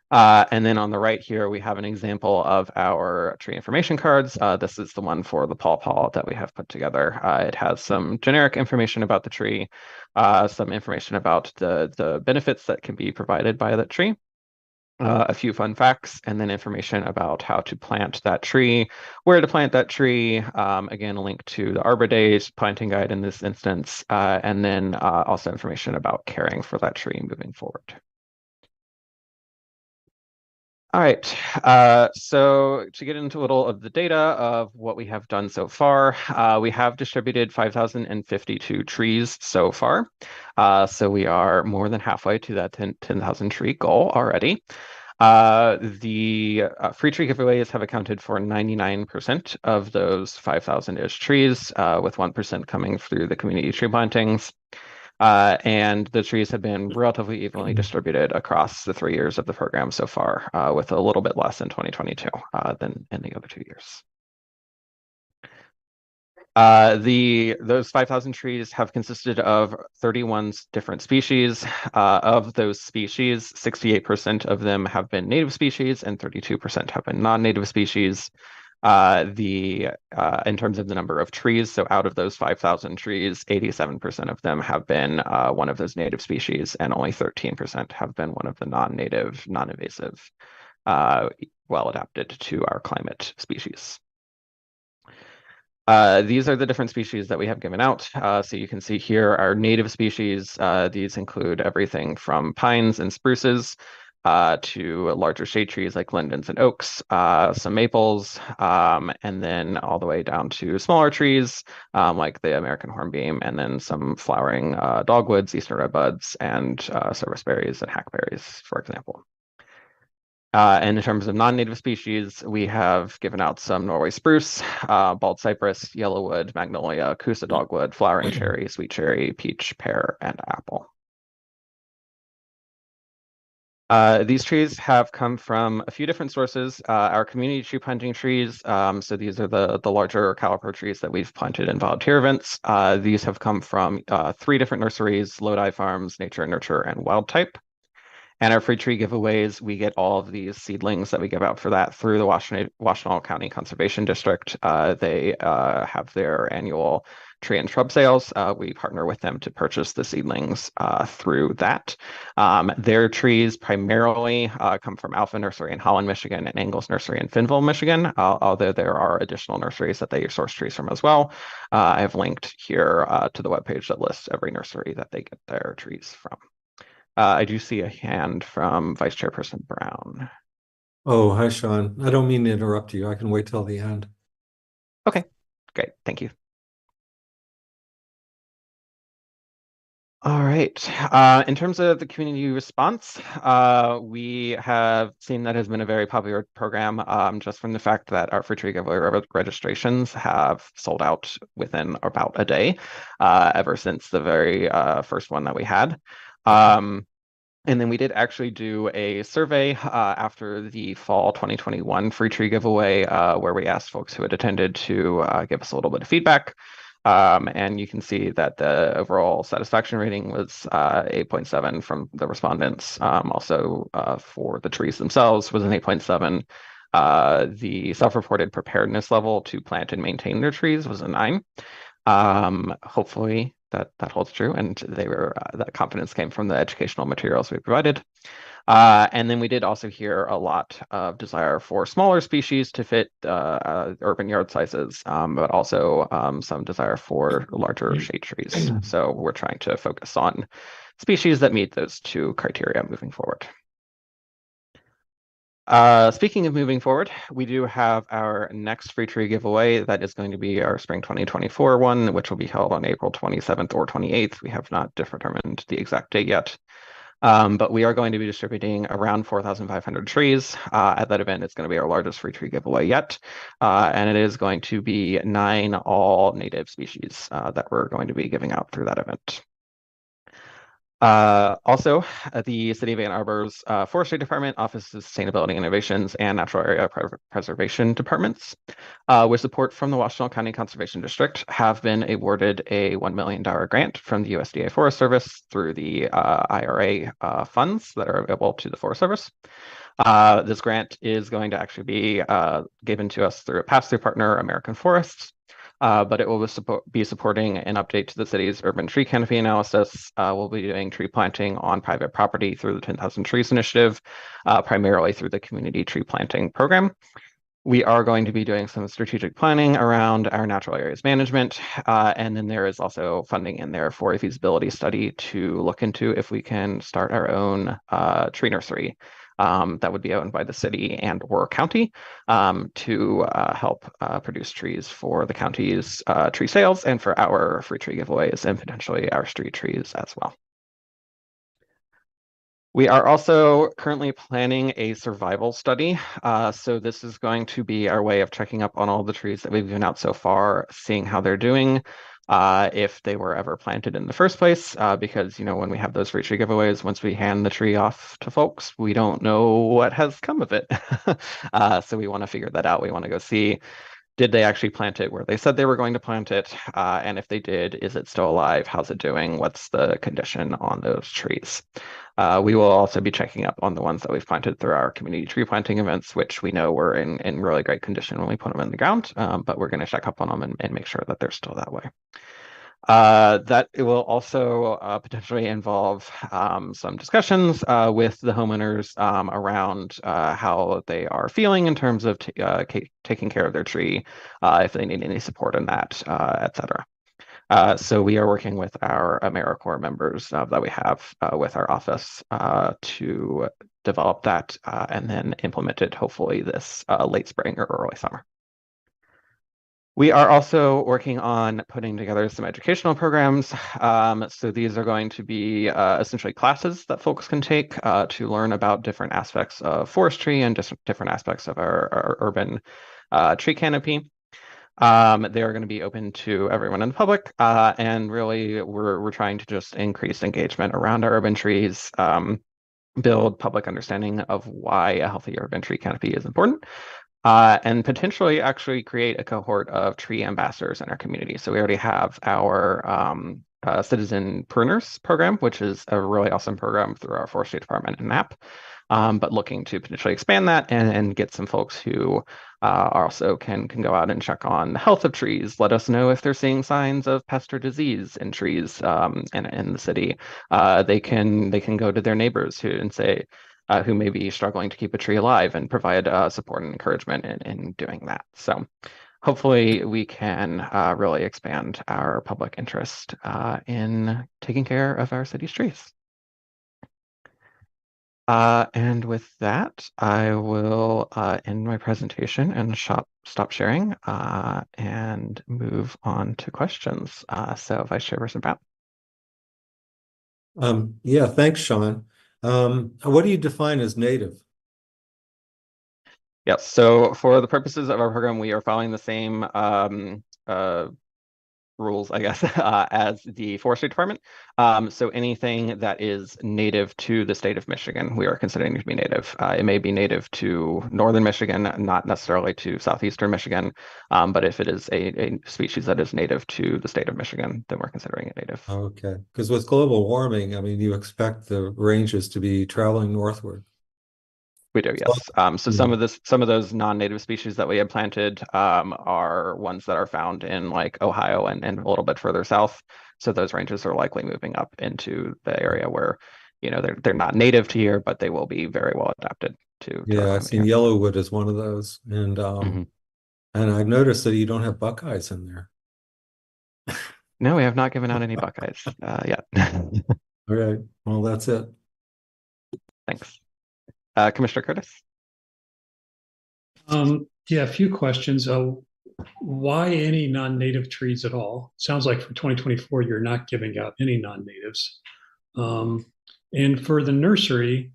And then on the right here, we have an example of our tree information cards. This is the one for the pawpaw that we have put together. It has some generic information about the tree, some information about the benefits that can be provided by that tree. A few fun facts, and then information about how to plant that tree, where to plant that tree, again, a link to the Arbor Days planting guide in this instance, and then also information about caring for that tree moving forward. All right, so to get into a little of the data of what we have done so far, we have distributed 5,052 trees so far. So we are more than halfway to that 10,000 tree goal already. The free tree giveaways have accounted for 99% of those 5,000-ish trees, with 1% coming through the community tree plantings. And the trees have been relatively evenly distributed across the 3 years of the program so far, with a little bit less in 2022 than in the other 2 years. Those 5,000 trees have consisted of 31 different species. Of those species, 68% of them have been native species and 32% have been non-native species. In terms of the number of trees, so out of those 5,000 trees, 87% of them have been one of those native species, and only 13% have been one of the non-native, non-invasive, well adapted to our climate species. These are the different species that we have given out. So you can see here our native species. These include everything from pines and spruces to larger shade trees like lindens and oaks, some maples, and then all the way down to smaller trees like the American hornbeam, and then some flowering dogwoods, eastern redbuds, and serviceberries and hackberries, for example. And in terms of non-native species, we have given out some Norway spruce, bald cypress, yellowwood, magnolia, Coosa dogwood, flowering cherry, sweet cherry, peach, pear, and apple. These trees have come from a few different sources. Our community tree planting trees, so these are the larger caliper trees that we've planted in volunteer events. These have come from 3 different nurseries: Lodi Farms, Nature and Nurture, and Wild Type. And our free tree giveaways, we get all of these seedlings that we give out for that through the Washtenaw County Conservation District. They have their annual tree and shrub sales. We partner with them to purchase the seedlings through that. Their trees primarily come from Alpha Nursery in Holland, Michigan, and Angles Nursery in Finville, Michigan, although there are additional nurseries that they source trees from as well. I have linked here to the webpage that lists every nursery that they get their trees from. I do see a hand from Vice Chairperson Brown. Oh, hi, Sean. I don't mean to interrupt you. I can wait till the end. Okay, great. Thank you. All right. In terms of the community response, we have seen that has been a very popular program, just from the fact that our free tree giveaway registrations have sold out within about a day, ever since the very first one that we had. And then we did actually do a survey after the fall 2021 free tree giveaway, where we asked folks who had attended to give us a little bit of feedback. And you can see that the overall satisfaction rating was 8.7 from the respondents. Also, for the trees themselves was an 8.7. The self-reported preparedness level to plant and maintain their trees was a 9. Hopefully that holds true, and that confidence came from the educational materials we provided. And then we did also hear a lot of desire for smaller species to fit urban yard sizes, but also some desire for larger shade trees. So we're trying to focus on species that meet those 2 criteria moving forward. Speaking of moving forward, we do have our next free tree giveaway. That is going to be our spring 2024 one, which will be held on April 27th or 28th. We have not determined the exact date yet. But we are going to be distributing around 4,500 trees. At that event, it's going to be our largest free tree giveaway yet. And it is going to be 9 all native species that we're going to be giving out through that event. Also, the City of Ann Arbor's Forestry Department, Office of Sustainability Innovations, and Natural Area Preservation Departments, with support from the Washtenaw County Conservation District, have been awarded a $1 million grant from the USDA Forest Service through the IRA funds that are available to the Forest Service. This grant is going to actually be given to us through a pass-through partner, American Forests. But it will be supporting an update to the city's urban tree canopy analysis. We'll be doing tree planting on private property through the 10,000 Trees Initiative, primarily through the community tree planting program. We are going to be doing some strategic planning around our natural areas management. And then there is also funding in there for a feasibility study to look into if we can start our own tree nursery that would be owned by the city and or county to help produce trees for the county's tree sales and for our free tree giveaways and potentially our street trees as well. We are also currently planning a survival study. So this is going to be our way of checking up on all the trees that we've given out so far, seeing how they're doing, if they were ever planted in the first place, because, you know, when we have those free tree giveaways, once we hand the tree off to folks, we don't know what has come of it. So we want to figure that out. We want to go see, did they actually plant it where they said they were going to plant it? And if they did, is it still alive? How's it doing? What's the condition on those trees? We will also be checking up on the ones that we've planted through our community tree planting events, which we know were in really great condition when we put them in the ground, but we're going to check up on them and make sure that they're still that way. That it will also potentially involve some discussions with the homeowners around how they are feeling in terms of taking care of their tree, if they need any support in that, etc. So we are working with our AmeriCorps members that we have with our office to develop that and then implement it hopefully this late spring or early summer. We are also working on putting together some educational programs. So these are going to be essentially classes that folks can take to learn about different aspects of forestry and just different aspects of our urban tree canopy. They're going to be open to everyone in the public, and really we're trying to just increase engagement around our urban trees, build public understanding of why a healthy urban tree canopy is important, and potentially actually create a cohort of tree ambassadors in our community. So we already have our citizen pruners program, which is a really awesome program through our forestry department and MAP. But looking to potentially expand that and get some folks who also can go out and check on the health of trees, let us know if they're seeing signs of pest or disease in trees in the city. They can go to their neighbors and say, who may be struggling to keep a tree alive and provide support and encouragement in doing that. So hopefully we can really expand our public interest in taking care of our city's trees. And with that, I will end my presentation and stop sharing and move on to questions. So Vice Chairperson Pat. Yeah, thanks, Sean. What do you define as native? Yes, so for the purposes of our program, we are following the same rules, I guess, as the forestry department. So anything that is native to the state of Michigan, we are considering to be native. It may be native to northern Michigan, not necessarily to southeastern Michigan. But if it is a species that is native to the state of Michigan, then we're considering it native. Okay, because with global warming, I mean, you expect the ranges to be traveling northward. We do, yes. So some of those non-native species that we had planted are ones that are found in like Ohio and a little bit further south. So those ranges are likely moving up into the area where, you know, they're not native to here, but they will be very well adapted to. Yeah, I've seen yellowwood as one of those, and and I've noticed that you don't have buckeyes in there. No, we have not given out any buckeyes yet. All right, well, that's it. Thanks. Commissioner Curtis? Yeah, a few questions. Why any non-native trees at all? Sounds like for 2024, you're not giving out any non-natives. And for the nursery,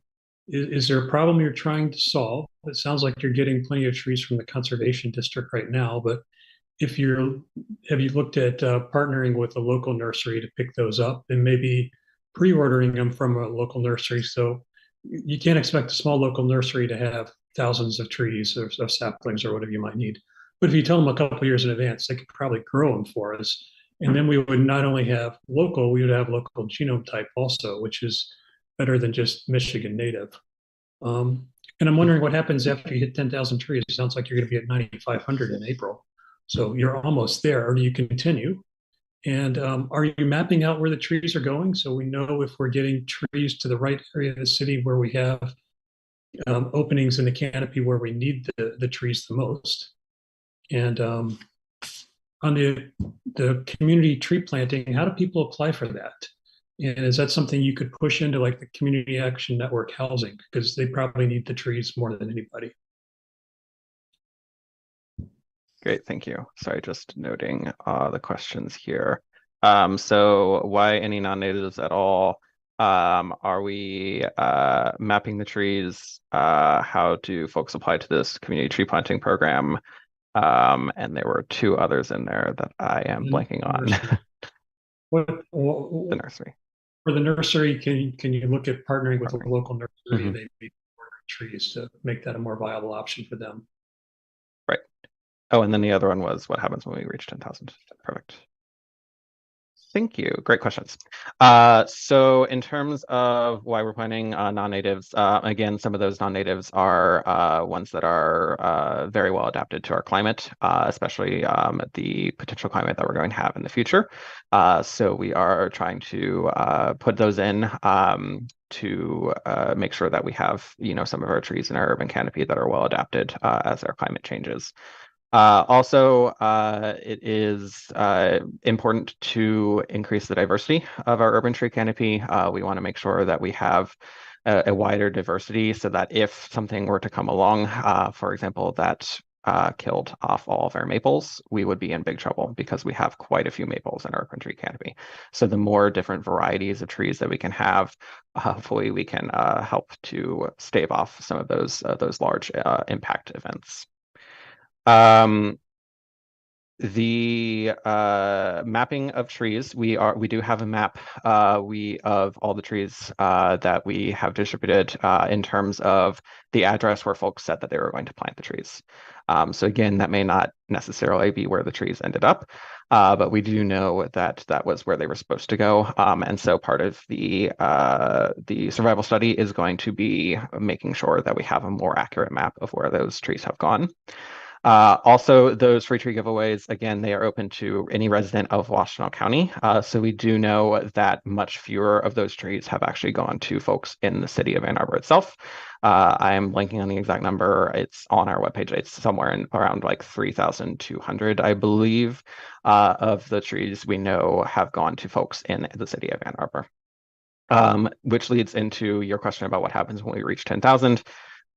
is there a problem you're trying to solve? It sounds like you're getting plenty of trees from the conservation district right now, but have you looked at partnering with a local nursery to pick those up and maybe pre-ordering them from a local nursery? So you can't expect a small local nursery to have thousands of trees or of saplings or whatever you might need. But if you tell them a couple of years in advance, they could probably grow them for us. And then we would not only have local, we would have local genome type also, which is better than just Michigan native. And I'm wondering what happens after you hit 10,000 trees. It sounds like you're going to be at 9,500 in April. So you're almost there, or do you continue? And are you mapping out where the trees are going so we know if we're getting trees to the right area of the city where we have openings in the canopy where we need the trees the most. And on the community tree planting, how do people apply for that? And is that something you could push into like the Community Action Network housing? Because they probably need the trees more than anybody. Great, thank you. Sorry, just noting the questions here. So why any non-natives at all? Are we mapping the trees? How do folks apply to this community tree planting program? And there were two others in there that I am blanking on. The nursery. For the nursery, can you look at partnering with a local nursery and maybe order trees to make that a more viable option for them? Right. Oh, and then the other one was what happens when we reach 10,000. Perfect. Thank you. Great questions. So in terms of why we're planning non-natives, again, some of those non-natives are ones that are very well adapted to our climate, especially the potential climate that we're going to have in the future. So we are trying to put those in to make sure that we have, some of our trees in our urban canopy that are well adapted as our climate changes. Also, it is important to increase the diversity of our urban tree canopy. We want to make sure that we have a wider diversity so that if something were to come along, for example, that killed off all of our maples, we would be in big trouble because we have quite a few maples in our urban tree canopy. So the more different varieties of trees that we can have, hopefully we can help to stave off some of those large impact events. The mapping of trees, we do have a map of all the trees that we have distributed in terms of the address where folks said that they were going to plant the trees. So again, that may not necessarily be where the trees ended up, but we do know that that was where they were supposed to go. And so part of the survival study is going to be making sure that we have a more accurate map of where those trees have gone. Also, those free tree giveaways, again, they are open to any resident of Washtenaw County. So we do know that much fewer of those trees have actually gone to folks in the city of Ann Arbor itself. I am blanking on the exact number. It's on our webpage. It's somewhere in around like 3,200, I believe, of the trees we know have gone to folks in the city of Ann Arbor. Which leads into your question about what happens when we reach 10,000.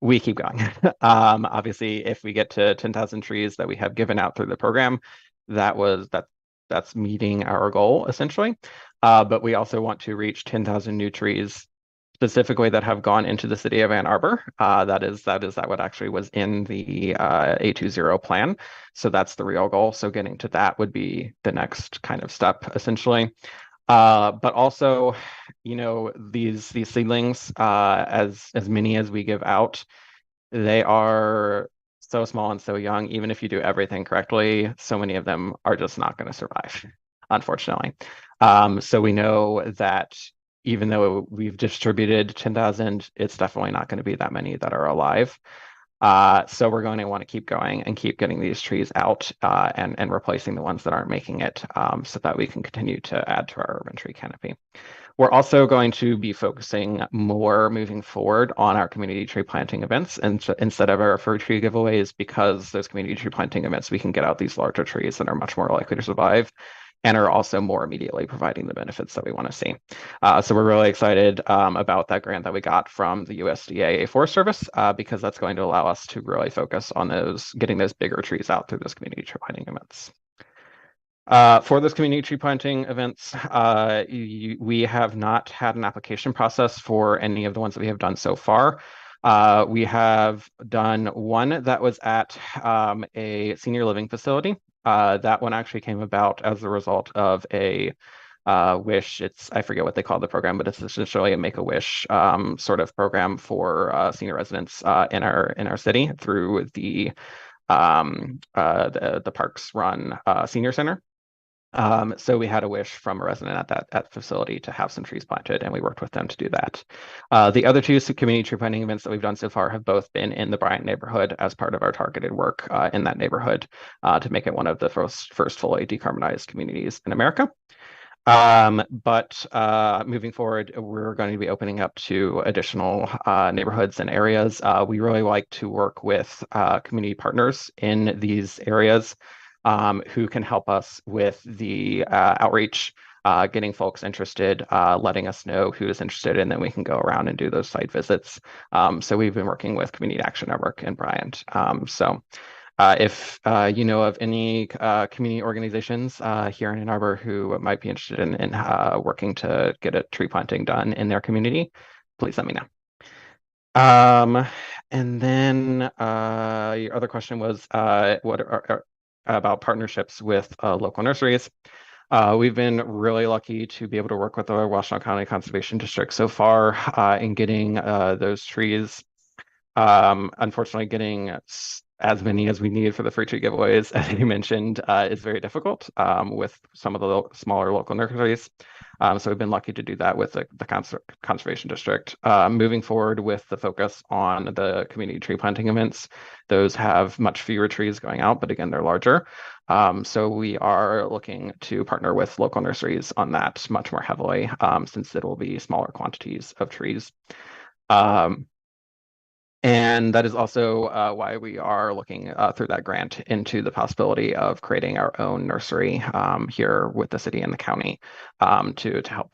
We keep going. Obviously, if we get to 10,000 trees that we have given out through the program, that's meeting our goal essentially. But we also want to reach 10,000 new trees specifically that have gone into the city of Ann Arbor. That what actually was in the A20 plan. So that's the real goal. So getting to that would be the next kind of step essentially. But also, these seedlings, as many as we give out, they are so small and so young. Even if you do everything correctly, so many of them are just not going to survive, unfortunately. So we know that even though we've distributed 10,000, it's definitely not going to be that many that are alive. So we're going to want to keep going and keep getting these trees out and replacing the ones that aren't making it so that we can continue to add to our urban tree canopy. We're also going to be focusing more moving forward on our community tree planting events and instead of our free tree giveaways, because those community tree planting events, we can get out these larger trees that are much more likely to survive and are also more immediately providing the benefits that we want to see. So we're really excited about that grant that we got from the USDA Forest Service because that's going to allow us to really focus on getting those bigger trees out through those community tree planting events. For those community tree planting events, we have not had an application process for any of the ones that we have done so far. We have done one that was at a senior living facility. That one actually came about as a result of a wish. I forget what they call the program, but it's essentially a Make-A-Wish sort of program for senior residents in our city through the Parks Run Senior Center. So we had a wish from a resident at that facility to have some trees planted, and we worked with them to do that. The other two community tree planting events that we've done so far have both been in the Bryant neighborhood as part of our targeted work in that neighborhood to make it one of the first fully decarbonized communities in America. But moving forward, we're going to be opening up to additional neighborhoods and areas. We really like to work with community partners in these areas who can help us with the outreach, getting folks interested, letting us know who is interested, and then we can go around and do those site visits. So we've been working with Community Action Network in Bryant. If you know of any community organizations here in Ann Arbor who might be interested in working to get a tree planting done in their community, please let me know. And then your other question was about partnerships with local nurseries. We've been really lucky to be able to work with the Washtenaw County Conservation District so far in getting those trees. Unfortunately, getting as many as we need for the free tree giveaways, as you mentioned, is very difficult with some of the smaller local nurseries. So we've been lucky to do that with the Conservation District. Moving forward with the focus on the community tree planting events, those have much fewer trees going out, but again, they're larger. So we are looking to partner with local nurseries on that much more heavily, since it will be smaller quantities of trees. And that is also why we are looking through that grant into the possibility of creating our own nursery here with the city and the county to help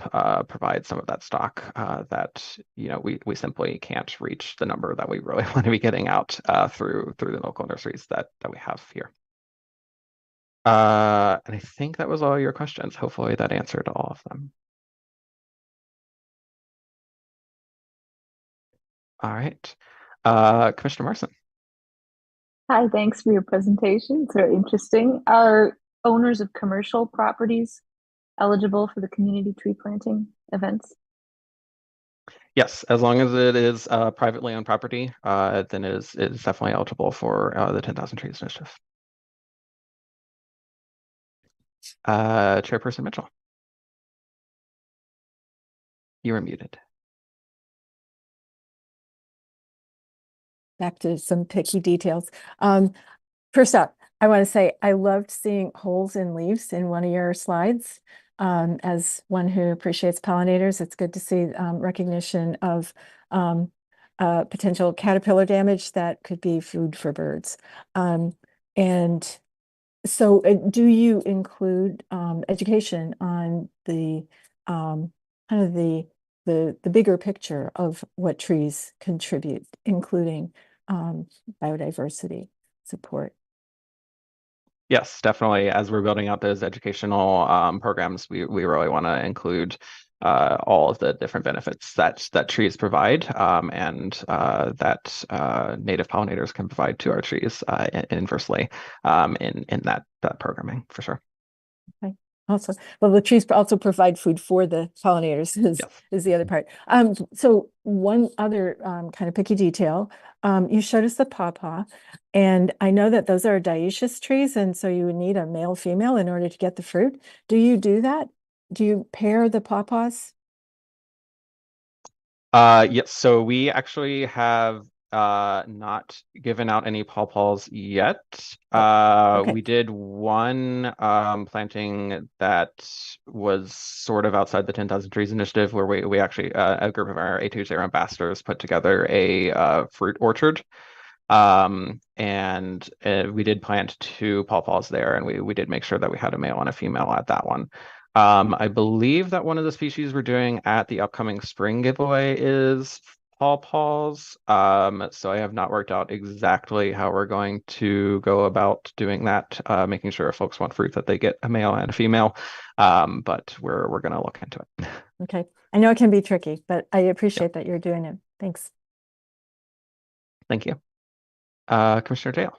provide some of that stock that we simply can't reach the number that we really want to be getting out through the local nurseries that we have here. And I think that was all your questions. Hopefully that answered all of them. All right. Commissioner Marson. Hi, thanks for your presentation. It's very interesting. Are owners of commercial properties eligible for the community tree planting events? Yes, as long as it is privately owned property, then it is definitely eligible for the 10,000 Trees Initiative. Chairperson Mitchell. You are muted. Back to some picky details. First up, I want to say I loved seeing holes in leaves in one of your slides. As one who appreciates pollinators, it's good to see recognition of potential caterpillar damage that could be food for birds. And so do you include education on the kind of the bigger picture of what trees contribute, including biodiversity support? Yes, definitely. As we're building out those educational programs, we really want to include all of the different benefits that trees provide and that native pollinators can provide to our trees inversely in that programming for sure. Okay. Also, well, the trees also provide food for the pollinators is the other part. So one other kind of picky detail, you showed us the pawpaw, and I know that those are dioecious trees, and so you would need a male female in order to get the fruit. Do you do that? Do you pair the pawpaws? Yes, so we actually have not given out any pawpaws yet. Okay. We did one planting that was sort of outside the 10,000 Trees Initiative, where we actually a group of our A2J ambassadors put together a fruit orchard. And we did plant 2 pawpaws there, and we did make sure that we had a male and a female at that one. I believe that one of the species we're doing at the upcoming spring giveaway is pawpaws. So I have not worked out exactly how we're going to go about doing that, making sure if folks want fruit that they get a male and a female. But we're going to look into it. Okay. I know it can be tricky, but I appreciate that you're doing it. Thanks. Thank you. Commissioner Dale.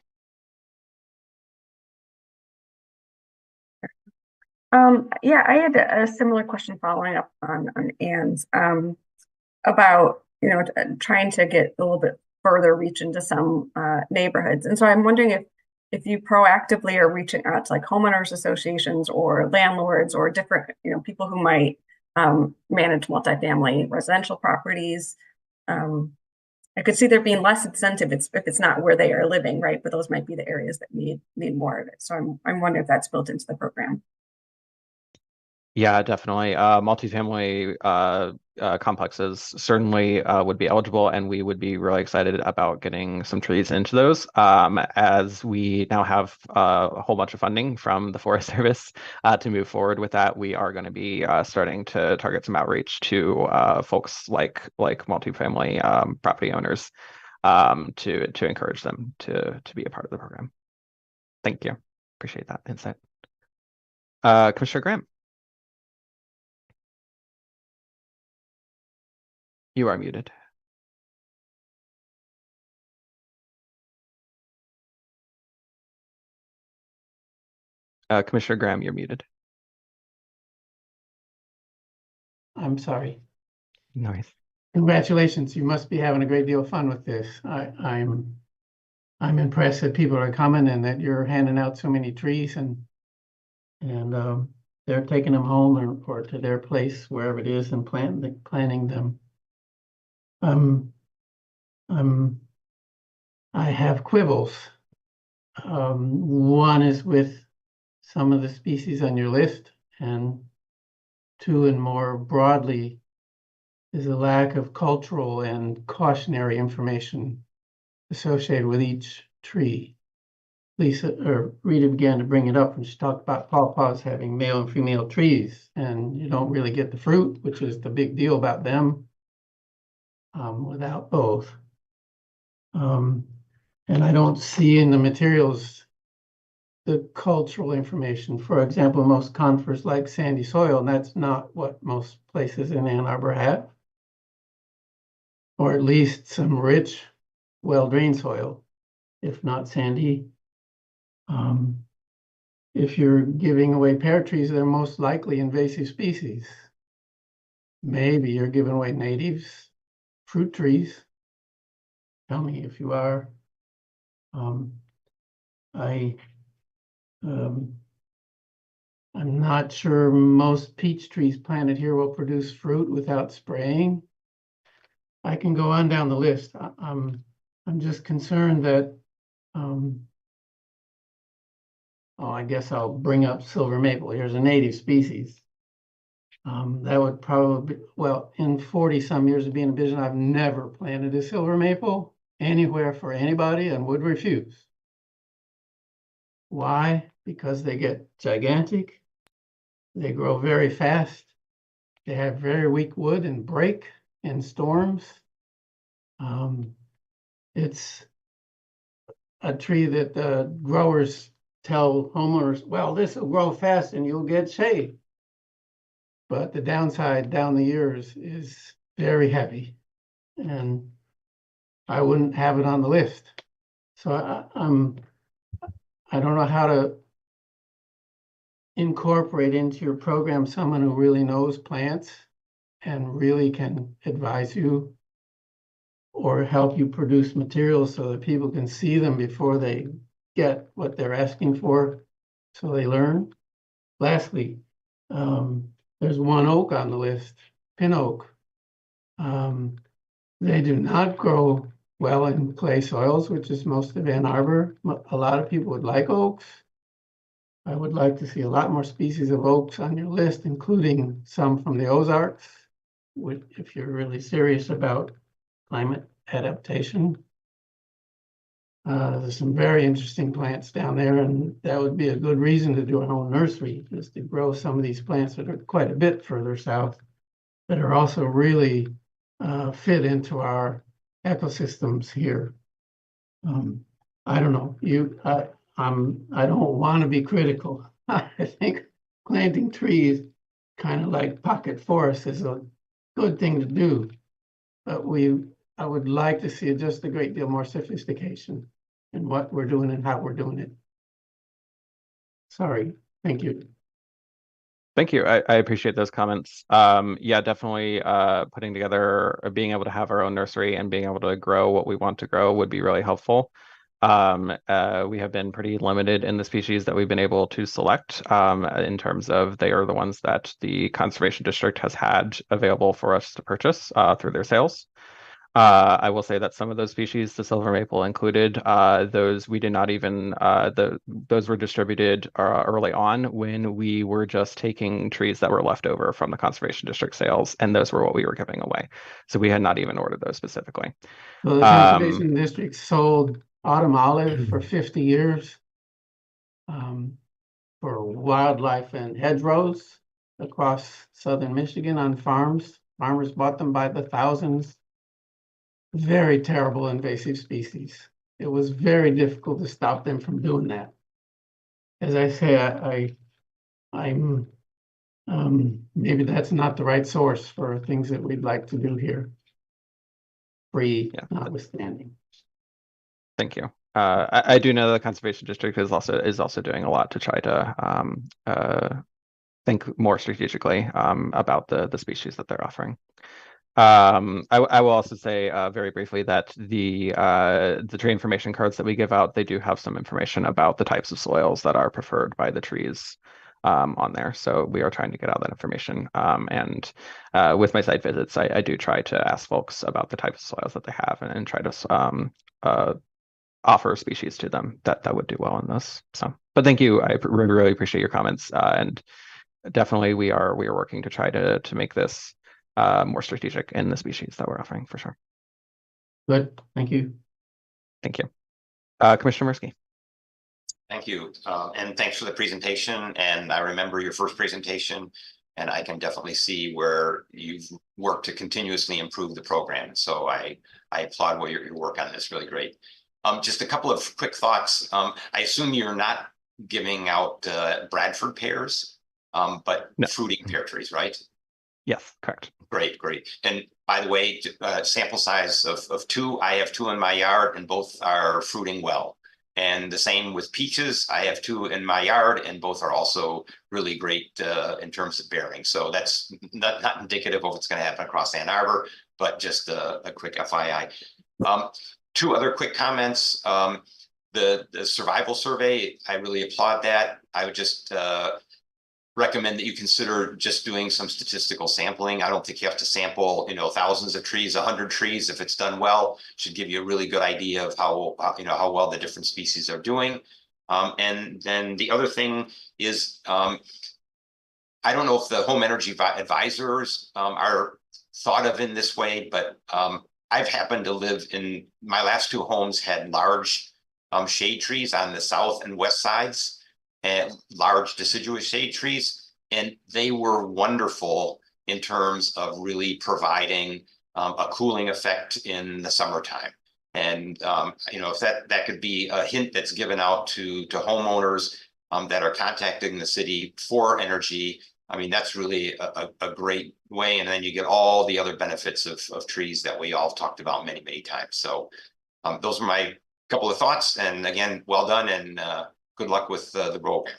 Yeah, I had a similar question following up on Ann's about trying to get a little bit further reach into some neighborhoods, and so I'm wondering if you proactively are reaching out to like homeowners associations or landlords or different people who might manage multifamily residential properties. I could see there being less incentive if it's not where they are living, right? But those might be the areas that need more of it. So I'm wondering if that's built into the program. Yeah, definitely. Multifamily complexes certainly would be eligible, and we would be really excited about getting some trees into those. As we now have a whole bunch of funding from the Forest Service to move forward with that, we are going to be starting to target some outreach to folks like multifamily property owners to encourage them to be a part of the program. Thank you. Appreciate that insight. Commissioner Graham. You are muted. Commissioner Graham, you're muted. I'm sorry. Nice. Congratulations. You must be having a great deal of fun with this. I'm impressed that people are coming and that you're handing out so many trees and they're taking them home or to their place, wherever it is, and planting them. I have quibbles. One is with some of the species on your list, and two, and more broadly, is a lack of cultural and cautionary information associated with each tree. Lisa or Rita began to bring it up when she talked about pawpaws having male and female trees, and you don't really get the fruit, which is the big deal about them, without both. And I don't see in the materials the cultural information. For example, most conifers like sandy soil, and that's not what most places in Ann Arbor have, or at least some rich, well-drained soil, if not sandy. If you're giving away pear trees, they're most likely invasive species. Maybe you're giving away natives, fruit trees. Tell me if you are. I'm not sure most peach trees planted here will produce fruit without spraying. I can go on down the list. I'm just concerned that, I guess I'll bring up silver maple. Here's a native species. That would probably, well, in 40 some years of being in business, I've never planted a silver maple anywhere for anybody and would refuse. Why? Because they get gigantic. They grow very fast. They have very weak wood and break in storms. It's a tree that growers tell homeowners, well, this will grow fast and you'll get shade. But the downside down the years is very heavy, and I wouldn't have it on the list. So I don't know how to incorporate into your program someone who really knows plants and really can advise you or help you produce materials so that people can see them before they get what they're asking for, so they learn. Lastly, there's one oak on the list, pin oak. They do not grow well in clay soils, which is most of Ann Arbor. A lot of people would like oaks. I would like to see a lot more species of oaks on your list, including some from the Ozarks, if you're really serious about climate adaptation. There's some very interesting plants down there, and that would be a good reason to do an own nursery, is to grow some of these plants that are quite a bit further south that are also really fit into our ecosystems here. I don't know, I don't want to be critical. I think planting trees, kind of like pocket forests, is a good thing to do. But I would like to see just a great deal more sophistication in what we're doing and how we're doing it. Sorry, thank you. Thank you. I appreciate those comments. Yeah, definitely putting together or being able to have our own nursery and being able to grow what we want to grow would be really helpful. We have been pretty limited in the species that we've been able to select in terms of they are the ones that the Conservation District has had available for us to purchase through their sales. I will say that some of those species, the silver maple included, those we did not even those were distributed early on when we were just taking trees that were left over from the conservation district sales, and those were what we were giving away. So we had not even ordered those specifically. So the conservation district sold autumn olive for 50 years for wildlife and hedgerows across southern Michigan on farms. Farmers bought them by the thousands. Very terrible invasive species. It was very difficult to stop them from doing that. As I say, I'm maybe that's not the right source for things that we'd like to do here. Free notwithstanding. Thank you. I do know the conservation district is also doing a lot to try to think more strategically about the species that they're offering. I will also say very briefly that the tree information cards that we give out, they do have some information about the types of soils that are preferred by the trees on there. So we are trying to get out that information. And with my site visits, I do try to ask folks about the types of soils that they have and try to offer species to them that would do well in this. So, but thank you. I really appreciate your comments, and definitely we are working to try to make this more strategic in the species that we're offering for sure. Good, thank you. Thank you. Commissioner Mirsky. Thank you, and thanks for the presentation. And I remember your first presentation, and I can definitely see where you've worked to continuously improve the program. So I applaud your work on this. Really great. Just a couple of quick thoughts. I assume you're not giving out Bradford pears, but no. Fruiting pear trees, right? Yes, correct. Great, great. And by the way, sample size of 2, I have 2 in my yard and both are fruiting well. And the same with peaches. I have 2 in my yard and both are also really great in terms of bearing. So that's not indicative of what's going to happen across Ann Arbor, but just a quick FYI. 2 other quick comments. The survival survey, I really applaud that. I would just recommend that you consider just doing some statistical sampling. I don't think you have to sample, thousands of trees, 100 trees. If it's done well, should give you a really good idea of how well the different species are doing. And then the other thing is, I don't know if the home energy advisors are thought of in this way, but I've happened to live in my last 2 homes had large shade trees on the south and west sides, and large deciduous shade trees, and they were wonderful in terms of really providing a cooling effect in the summertime. And if that could be a hint that's given out to homeowners that are contacting the city for energy, I mean, that's really a great way. And then you get all the other benefits of trees that we all talked about many, many times. So those are my couple of thoughts. And again, well done, and good luck with the program.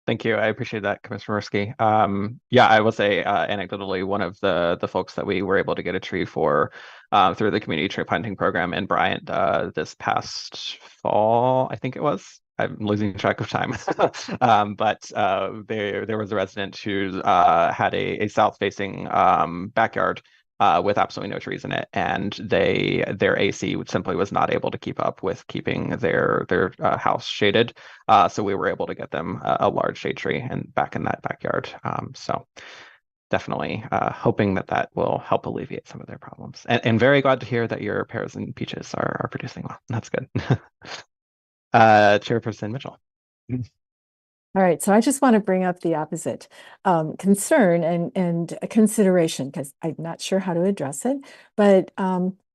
Thank you. I appreciate that, Commissioner Mirsky. Yeah, I will say anecdotally, one of the folks that we were able to get a tree for through the community tree planting program in Bryant this past fall, I think it was. I'm losing track of time. But there was a resident who had a south-facing backyard with absolutely no trees in it, and their AC simply was not able to keep up with keeping their house shaded. So we were able to get them a large shade tree and back in that backyard. So definitely hoping that will help alleviate some of their problems. And very glad to hear that your pears and peaches are producing well. That's good. Chairperson Mitchell. All right, so I just want to bring up the opposite concern and a consideration, because I'm not sure how to address it, but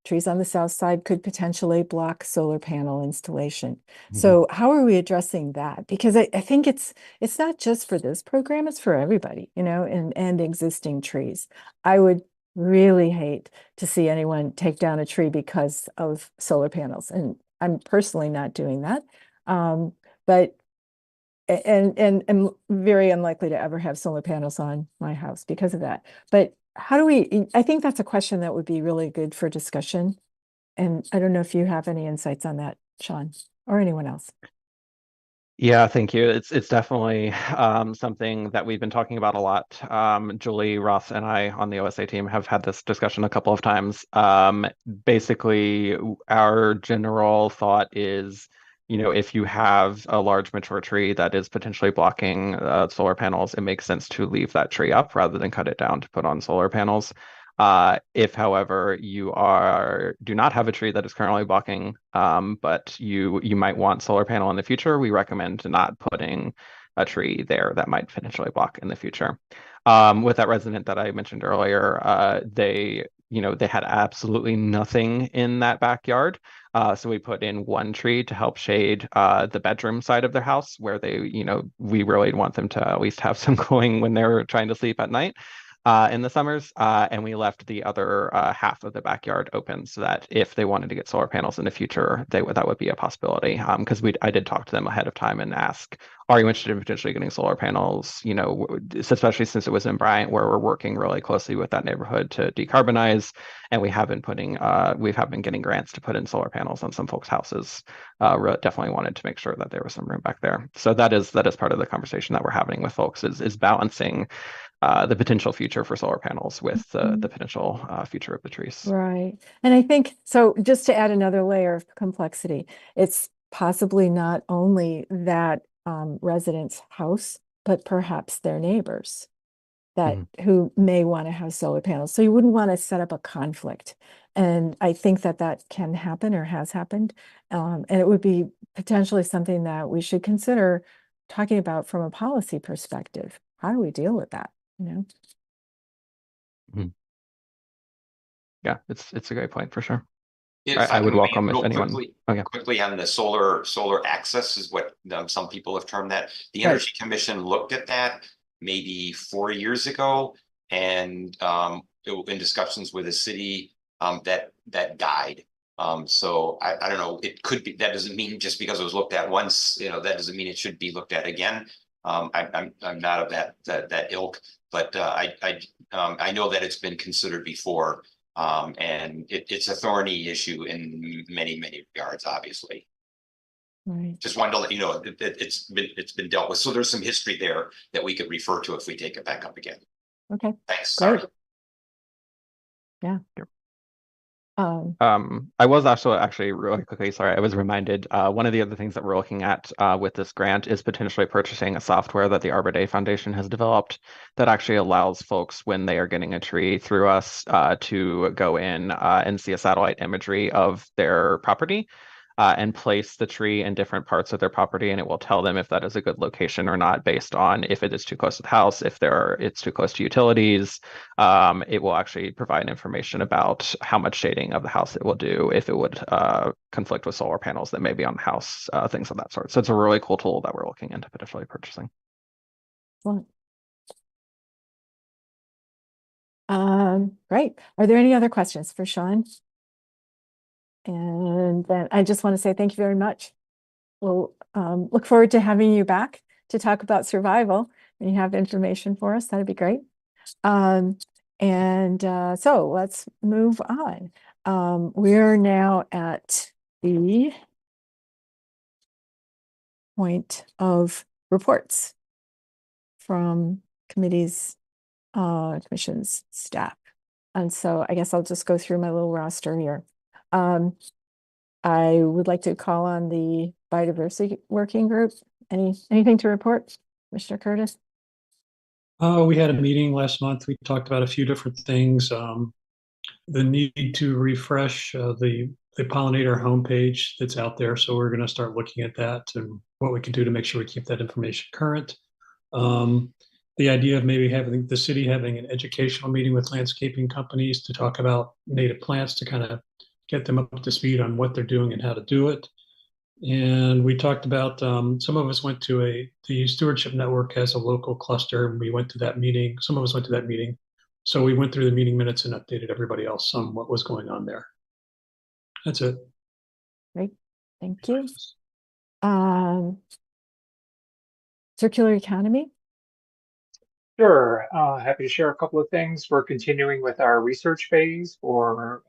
trees on the south side could potentially block solar panel installation. So how are we addressing that? Because I think it's not just for this program, it's for everybody, and existing trees. I would really hate to see anyone take down a tree because of solar panels, and I'm personally not doing that. But I'm very unlikely to ever have solar panels on my house because of that. But how do I think that's a question that would be really good for discussion. And I don't know if you have any insights on that, Sean, or anyone else. Yeah, thank you. It's definitely something that we've been talking about a lot. Julie, Ross, and I on the OSA team have had this discussion a couple of times. Basically, our general thought is, if you have a large mature tree that is potentially blocking solar panels, it makes sense to leave that tree up rather than cut it down to put on solar panels. If, however, do not have a tree that is currently blocking, but you might want solar panel in the future, we recommend not putting a tree there that might potentially block in the future. With that resident that I mentioned earlier, they had absolutely nothing in that backyard. So we put in one tree to help shade the bedroom side of their house where we really want them to at least have some going when they're trying to sleep at night. In the summers, and we left the other half of the backyard open so that if they wanted to get solar panels in the future, that would be a possibility. Because I did talk to them ahead of time and ask, are you interested in potentially getting solar panels? Especially since it was in Bryant, where we're working really closely with that neighborhood to decarbonize, and we have been getting grants to put in solar panels on some folks' houses. Definitely wanted to make sure that there was some room back there. So that is part of the conversation that we're having with folks is balancing the potential future for solar panels with the potential future of the trees. Right. And I think, so just to add another layer of complexity, it's possibly not only that resident's house, but perhaps their neighbors that who may want to have solar panels. So you wouldn't want to set up a conflict. And I think that can happen or has happened. And it would be potentially something that we should consider talking about from a policy perspective. How do we deal with that? Yeah, it's a great point for sure. If I would can weigh in welcome if real anyone. quickly on the solar access is what some people have termed that. The Energy Commission looked at that maybe 4 years ago, and in discussions with the city, that died. So I don't know. It could be, that doesn't mean just because it was looked at once, that doesn't mean it should be looked at again. I'm not of that ilk, but I know that it's been considered before. And it's a thorny issue in many regards, obviously. Right. Just wanted to let you know that it's been dealt with. So there's some history there that we could refer to if we take it back up again. Okay. Thanks. Great. Sorry. Yeah. I was also actually really quickly, sorry, I was reminded, one of the other things that we're looking at with this grant is potentially purchasing a software that the Arbor Day Foundation has developed that actually allows folks when they are getting a tree through us to go in and see a satellite imagery of their property and place the tree in different parts of their property, and it will tell them if that is a good location or not based on if it is too close to the house, if it's too close to utilities. It will actually provide information about how much shading of the house it will do, if it would conflict with solar panels that may be on the house, things of that sort. So it's a really cool tool that we're looking into potentially purchasing. Well, great. Are there any other questions for Sean? And then I just want to say thank you very much. We'll look forward to having you back to talk about survival. When you have information for us, that'd be great. So let's move on. We're now at the point of reports from committees, commissions, staff. And so I guess I'll just go through my little roster here. I would like to call on the biodiversity working group. Anything to report, Mr. Curtis? We had a meeting last month. We talked about a few different things. The need to refresh the pollinator homepage that's out there. So we're going to start looking at that and what we can do to make sure we keep that information current. The idea of maybe having the city having an educational meeting with landscaping companies to talk about native plants to kind of get them up to speed on what they're doing and how to do it. And we talked about, some of us went to the Stewardship Network has a local cluster, and we went to that meeting. Some of us went to that meeting. So we went through the meeting minutes and updated everybody else on what was going on there. That's it. Great, thank you. Circular economy. Sure, happy to share a couple of things. We're continuing with our research phase for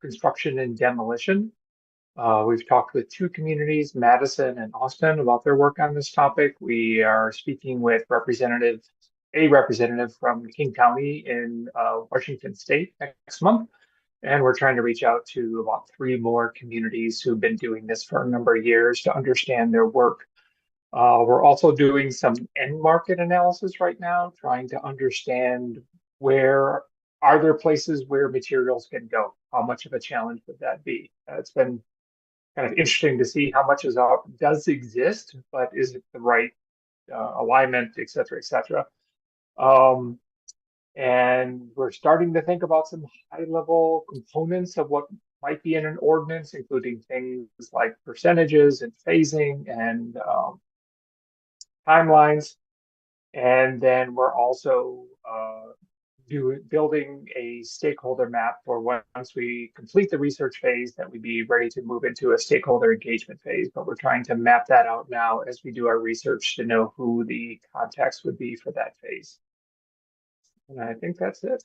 construction and demolition. We've talked with two communities, Madison and Austin, about their work on this topic. We are speaking with a representative from King County in Washington State next month. And we're trying to reach out to about 3 more communities who've been doing this for a number of years to understand their work. We're also doing some end market analysis right now, trying to understand where are there places where materials can go? How much of a challenge would that be? It's been kind of interesting to see how much does exist, but is it the right alignment, et cetera, et cetera. And we're starting to think about some high-level components of what might be in an ordinance, including things like percentages and phasing and timelines. And then we're also building a stakeholder map for once we complete the research phase, that we'd be ready to move into a stakeholder engagement phase. But we're trying to map that out now as we do our research to know who the contacts would be for that phase. And I think that's it.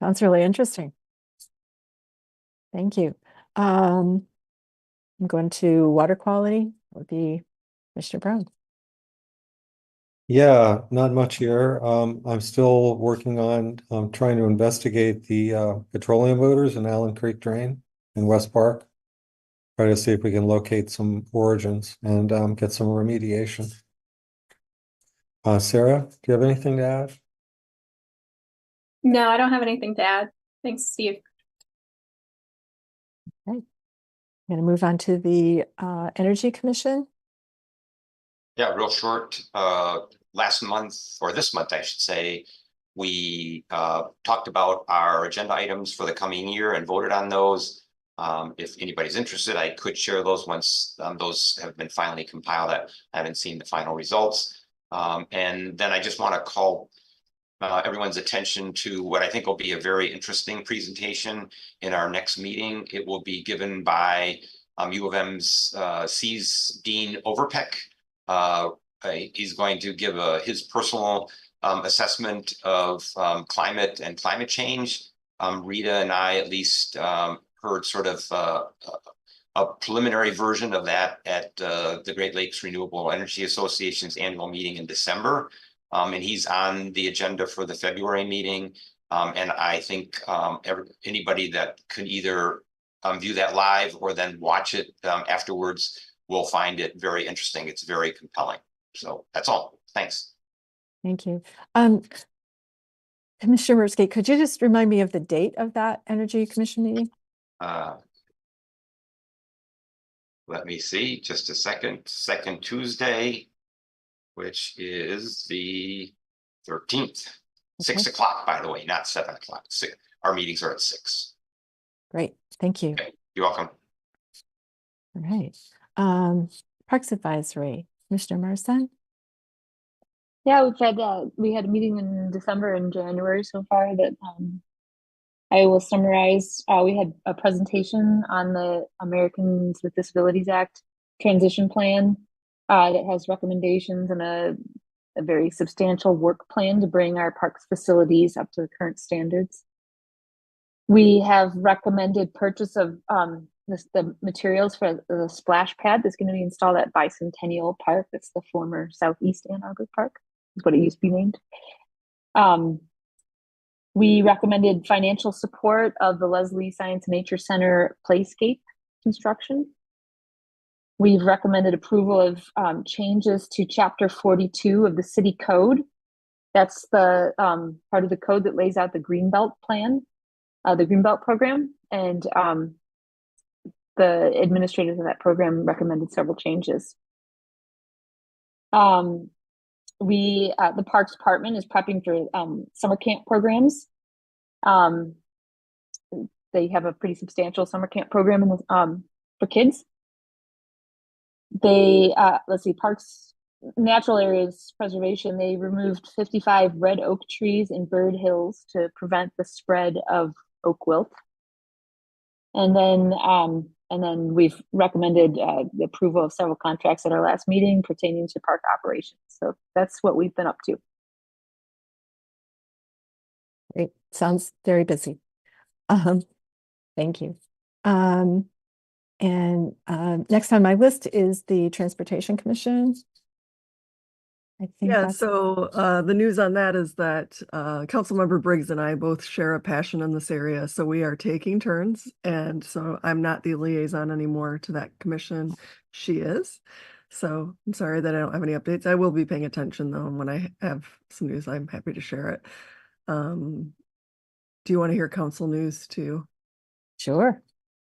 Sounds really interesting. Thank you. I'm going to water quality. That would be Commissioner Brown. Yeah, not much here. I'm still working on trying to investigate the petroleum odors in Allen Creek Drain in West Park. Try to see if we can locate some origins and get some remediation. Sarah, do you have anything to add? No, I don't have anything to add. Thanks, Steve. Okay. I'm going to move on to the Energy Commission. Yeah, real short. Last month, or this month, I should say, we talked about our agenda items for the coming year and voted on those. If anybody's interested, I could share those once those have been finally compiled. I haven't seen the final results. And then I just want to call everyone's attention to what I think will be a very interesting presentation in our next meeting. It will be given by U of M's C's Dean Overpeck. He's going to give his personal assessment of climate and climate change. Rita and I at least heard sort of a preliminary version of that at the Great Lakes Renewable Energy Association's annual meeting in December. And he's on the agenda for the February meeting. And I think anybody that can either view that live or then watch it afterwards will find it very interesting. It's very compelling. So that's all. Thanks. Thank you. Commissioner Murphy, could you just remind me of the date of that Energy Commission meeting? Let me see, just a second. Second Tuesday, which is the 13th. Okay. 6 o'clock, by the way, not 7 o'clock. Our meetings are at 6. Great, thank you. Okay. You're welcome. All right. Parks Advisory, Commissioner Marson. Yeah, we had a meeting in December and January so far that I will summarize. We had a presentation on the Americans with Disabilities Act transition plan that has recommendations and a very substantial work plan to bring our parks facilities up to the current standards. We have recommended purchase of the materials for the splash pad that's going to be installed at Bicentennial Park. That's the former Southeast Ann Arbor Park, is what it used to be named. We recommended financial support of the Leslie Science Nature Center playscape construction. We've recommended approval of changes to Chapter 42 of the City Code. That's the part of the code that lays out the Greenbelt plan, the Greenbelt program, and the administrators of that program recommended several changes. The Parks Department is prepping for summer camp programs. They have a pretty substantial summer camp program for kids. They, let's see, Parks Natural Areas Preservation, they removed 55 red oak trees in Bird Hills to prevent the spread of oak wilt. And then we've recommended the approval of several contracts at our last meeting pertaining to park operations. So that's what we've been up to. Great. Sounds very busy. Thank you. And next on my list is the Transportation Commission. I think Yeah, that's so the news on that is that Councilmember Briggs and I both share a passion in this area, so we are taking turns. And so I'm not the liaison anymore to that commission. She is. So I'm sorry that I don't have any updates. I will be paying attention though, and when I have some news, I'm happy to share it. Do you want to hear council news too? sure.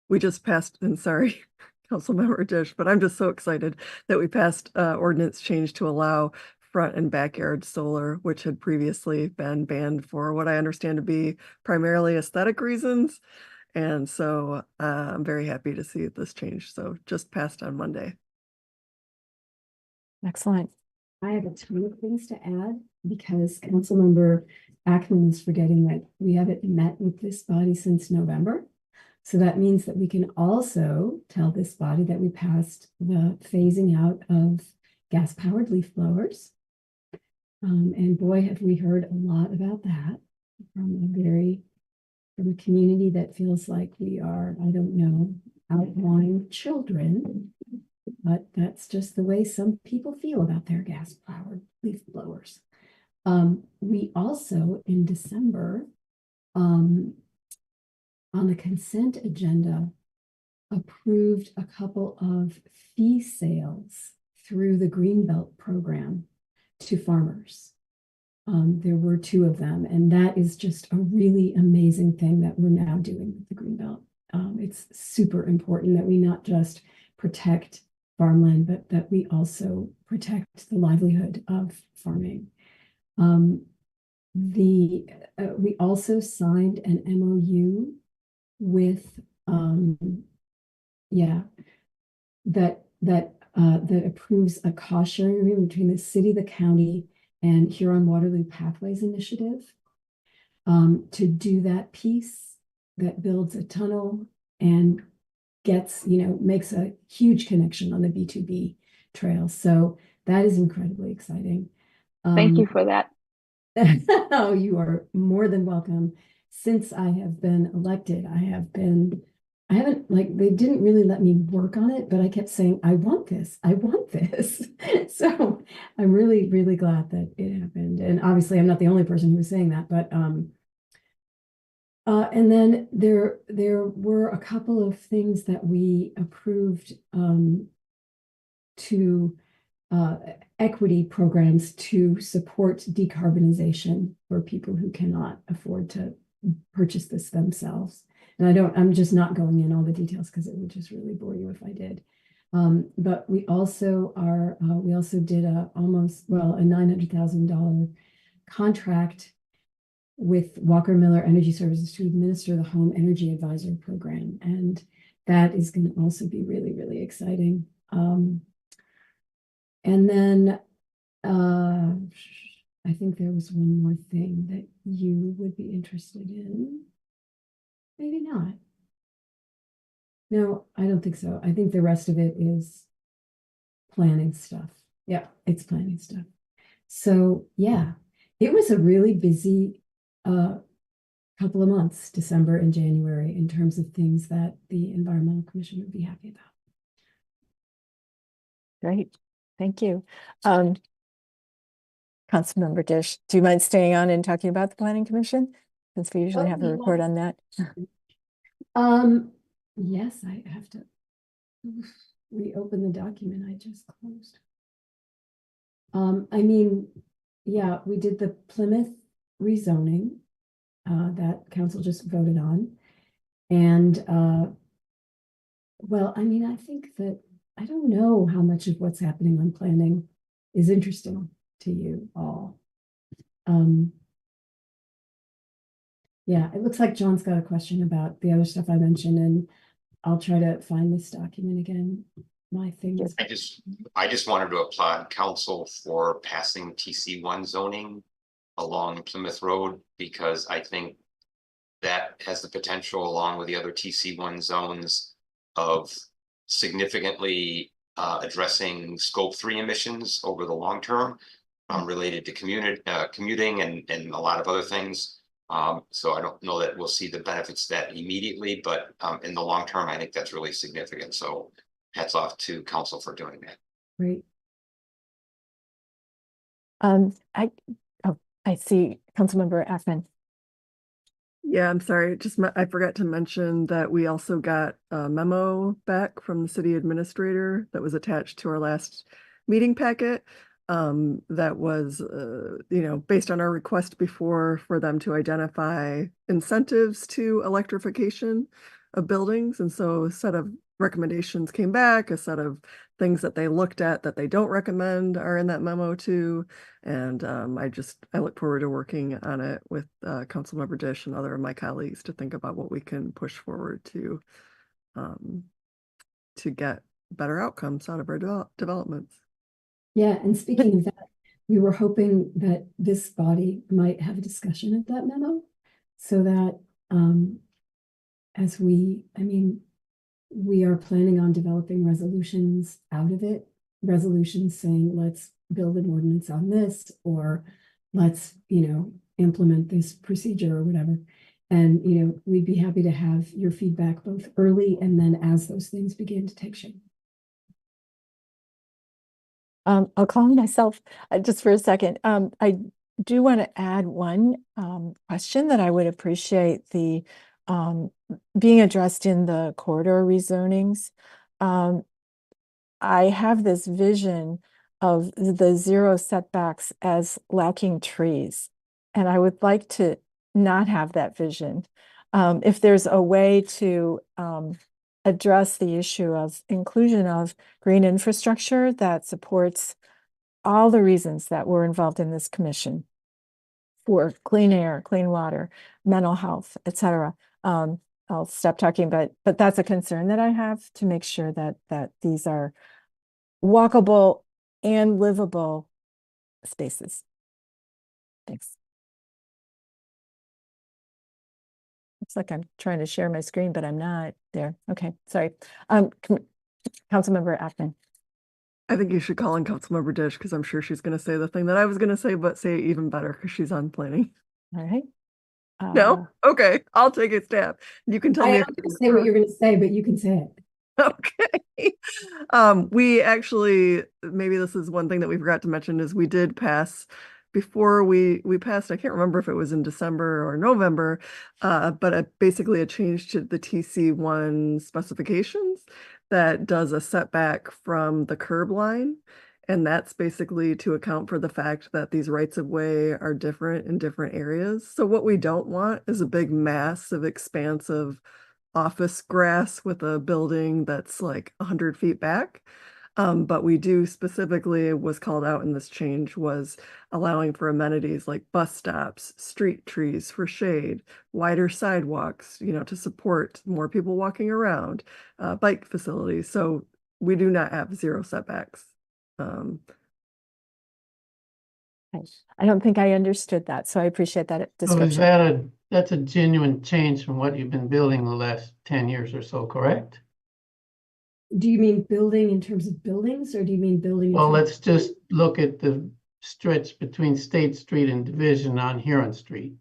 We just passed, and sorry, Councilmember Dish, but I'm just so excited that we passed ordinance change to allow front and backyard solar, which had previously been banned for what I understand to be primarily aesthetic reasons. And so I'm very happy to see this change. So just passed on Monday. Excellent. I have a ton of things to add because Councilmember Ackman is forgetting that we haven't met with this body since November. So that means that we can also tell this body that we passed the phasing out of gas-powered leaf blowers. And boy, have we heard a lot about that from a community that feels like we are, I don't know, outlawing children. But that's just the way some people feel about their gas-powered leaf blowers. We also, in December, on the consent agenda, approved a couple of fee sales through the Greenbelt program to farmers. There were 2 of them, and that is just a really amazing thing that we're now doing with the Greenbelt. It's super important that we not just protect farmland, but that we also protect the livelihood of farming. We also signed an MOU with that approves a cost sharing agreement between the city, the county, and Huron-Waterloo Pathways Initiative to do that piece that builds a tunnel and gets, makes a huge connection on the B2B trail. So that is incredibly exciting. Thank you for that. Oh, you are more than welcome. Since I have been elected, they didn't really let me work on it, but I kept saying, I want this. So I'm really, really glad that it happened. And obviously I'm not the only person who was saying that, but and then there were a couple of things that we approved to equity programs to support decarbonization for people who cannot afford to purchase this themselves. And I'm just not going in all the details because it would just really bore you if I did. But we also did a $900,000 contract with Walker Miller Energy Services to administer the Home Energy Advisor Program. And that is going to also be really, really exciting. And then I think there was one more thing that you would be interested in. Maybe not. No, I don't think so. I think the rest of it is planning stuff. Yeah, it's planning stuff. So yeah, it was a really busy couple of months, December and January, in terms of things that the Environmental Commission would be happy about. Great. Thank you. Councilmember Dish, do you mind staying on and talking about the Planning Commission? Since we usually have a report on that. Yes, I have to reopen the document I just closed. I mean, yeah, we did the Plymouth rezoning that council just voted on. And well, I mean, I think that I don't know how much of what's happening on planning is interesting to you all. Yeah, it looks like John's got a question about the other stuff I mentioned, and I'll try to find this document again. My thing is, I just wanted to applaud council for passing TC1 zoning along Plymouth Road, because I think that has the potential, along with the other TC1 zones, of significantly addressing scope 3 emissions over the long term, related to commuting and a lot of other things. So I don't know that we'll see the benefits of that immediately, but in the long term, I think that's really significant. So hats off to council for doing that. Great. I see Councilmember Ackman. Yeah, I'm sorry. I forgot to mention that we also got a memo back from the city administrator that was attached to our last meeting packet. That was, based on our request before for them to identify incentives to electrification of buildings. And so a set of recommendations came back, a set of things that they looked at that they don't recommend are in that memo too. And I look forward to working on it with Councilmember Dish and other of my colleagues to think about what we can push forward to get better outcomes out of our developments. Yeah, and speaking of that, we were hoping that this body might have a discussion of that memo so that we are planning on developing resolutions out of it, resolutions saying, let's build an ordinance on this, or let's, implement this procedure or whatever. And, we'd be happy to have your feedback both early and then as those things begin to take shape. I'll call myself just for a second. I do want to add one question that I would appreciate the being addressed in the corridor rezonings. I have this vision of the zero setbacks as lacking trees, and I would like to not have that vision. If there's a way to address the issue of inclusion of green infrastructure that supports all the reasons that we're involved in this commission for clean air, clean water, mental health, etc. I'll stop talking, but that's a concern that I have, to make sure that these are walkable and livable spaces. Thanks. Looks like I'm trying to share my screen, but I'm not there. Okay, sorry. Councilmember Ackman. I think you should call in Councilmember Dish because I'm sure she's going to say the thing that I was going to say, but say it even better because she's on planning. All right. No? Okay, I'll take a stab. You can tell me I am going to say what you're going to say, but you can say it. Okay. We actually, maybe this is one thing that we forgot to mention, is we did pass before we passed, I can't remember if it was in December or November, but basically a change to the TC1 specifications that does a setback from the curb line. And that's basically to account for the fact that these rights of way are different in different areas. So what we don't want is a big mass of expansive office grass with a building that's like 100 feet back. But we do specifically, was called out in this change, was allowing for amenities like bus stops, street trees for shade, wider sidewalks, to support more people walking around, bike facilities. So we do not have zero setbacks. I don't think I understood that, so I appreciate that description. So that's a genuine change from what you've been building the last 10 years or so, correct? Do you mean building in terms of buildings, or do you mean building? Well, let's just look at the stretch between State Street and Division on Huron Street.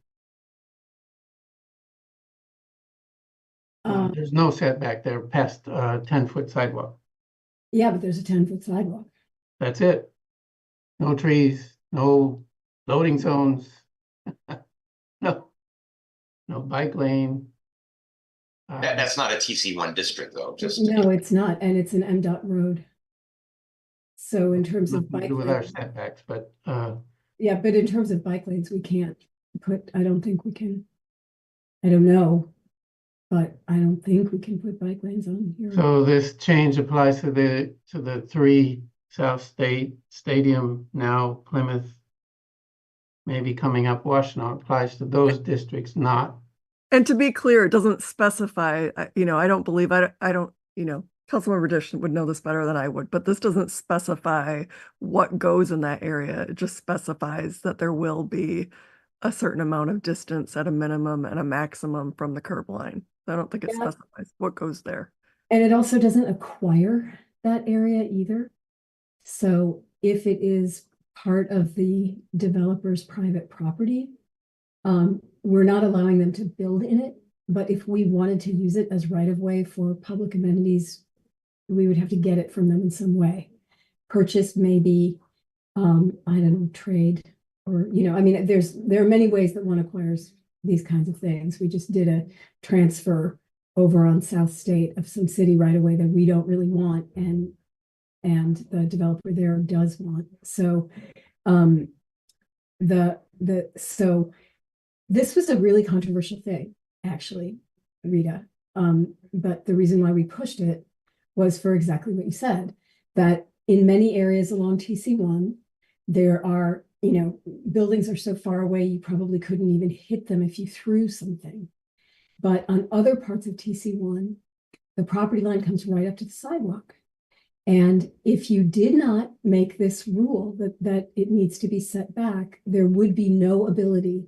There's no setback there past 10-foot sidewalk. Yeah, but there's a 10-foot sidewalk. That's it. No trees, no loading zones, no bike lane. That's not a TC1 district though. No, it's not, and it's an MDOT road. So in terms of bike with our setbacks, but yeah, but in terms of bike lanes, we can't put. I don't think we can. I don't know, but I don't think we can put bike lanes on here. So this change applies to the 3 South State Stadium, now Plymouth, maybe coming up Washington, applies to those districts, not. And to be clear, it doesn't specify, I don't believe, I don't, Councilmember Dish would know this better than I would, but this doesn't specify what goes in that area. It just specifies that there will be a certain amount of distance at a minimum and a maximum from the curb line. I don't think it specifies what goes there. And it also doesn't acquire that area either. So if it is part of the developer's private property, we're not allowing them to build in it, but if we wanted to use it as right of way for public amenities, we would have to get it from them in some way. Purchase, maybe, I don't know, trade, or, I mean, there are many ways that one acquires these kinds of things. We just did a transfer over on South State of some city right away that we don't really want, and the developer there does want. So so this was a really controversial thing, actually, Rita. But the reason why we pushed it was for exactly what you said, that in many areas along TC1, there are, buildings are so far away, you probably couldn't even hit them if you threw something. But on other parts of TC1, the property line comes right up to the sidewalk. And if you did not make this rule that it needs to be set back, there would be no ability,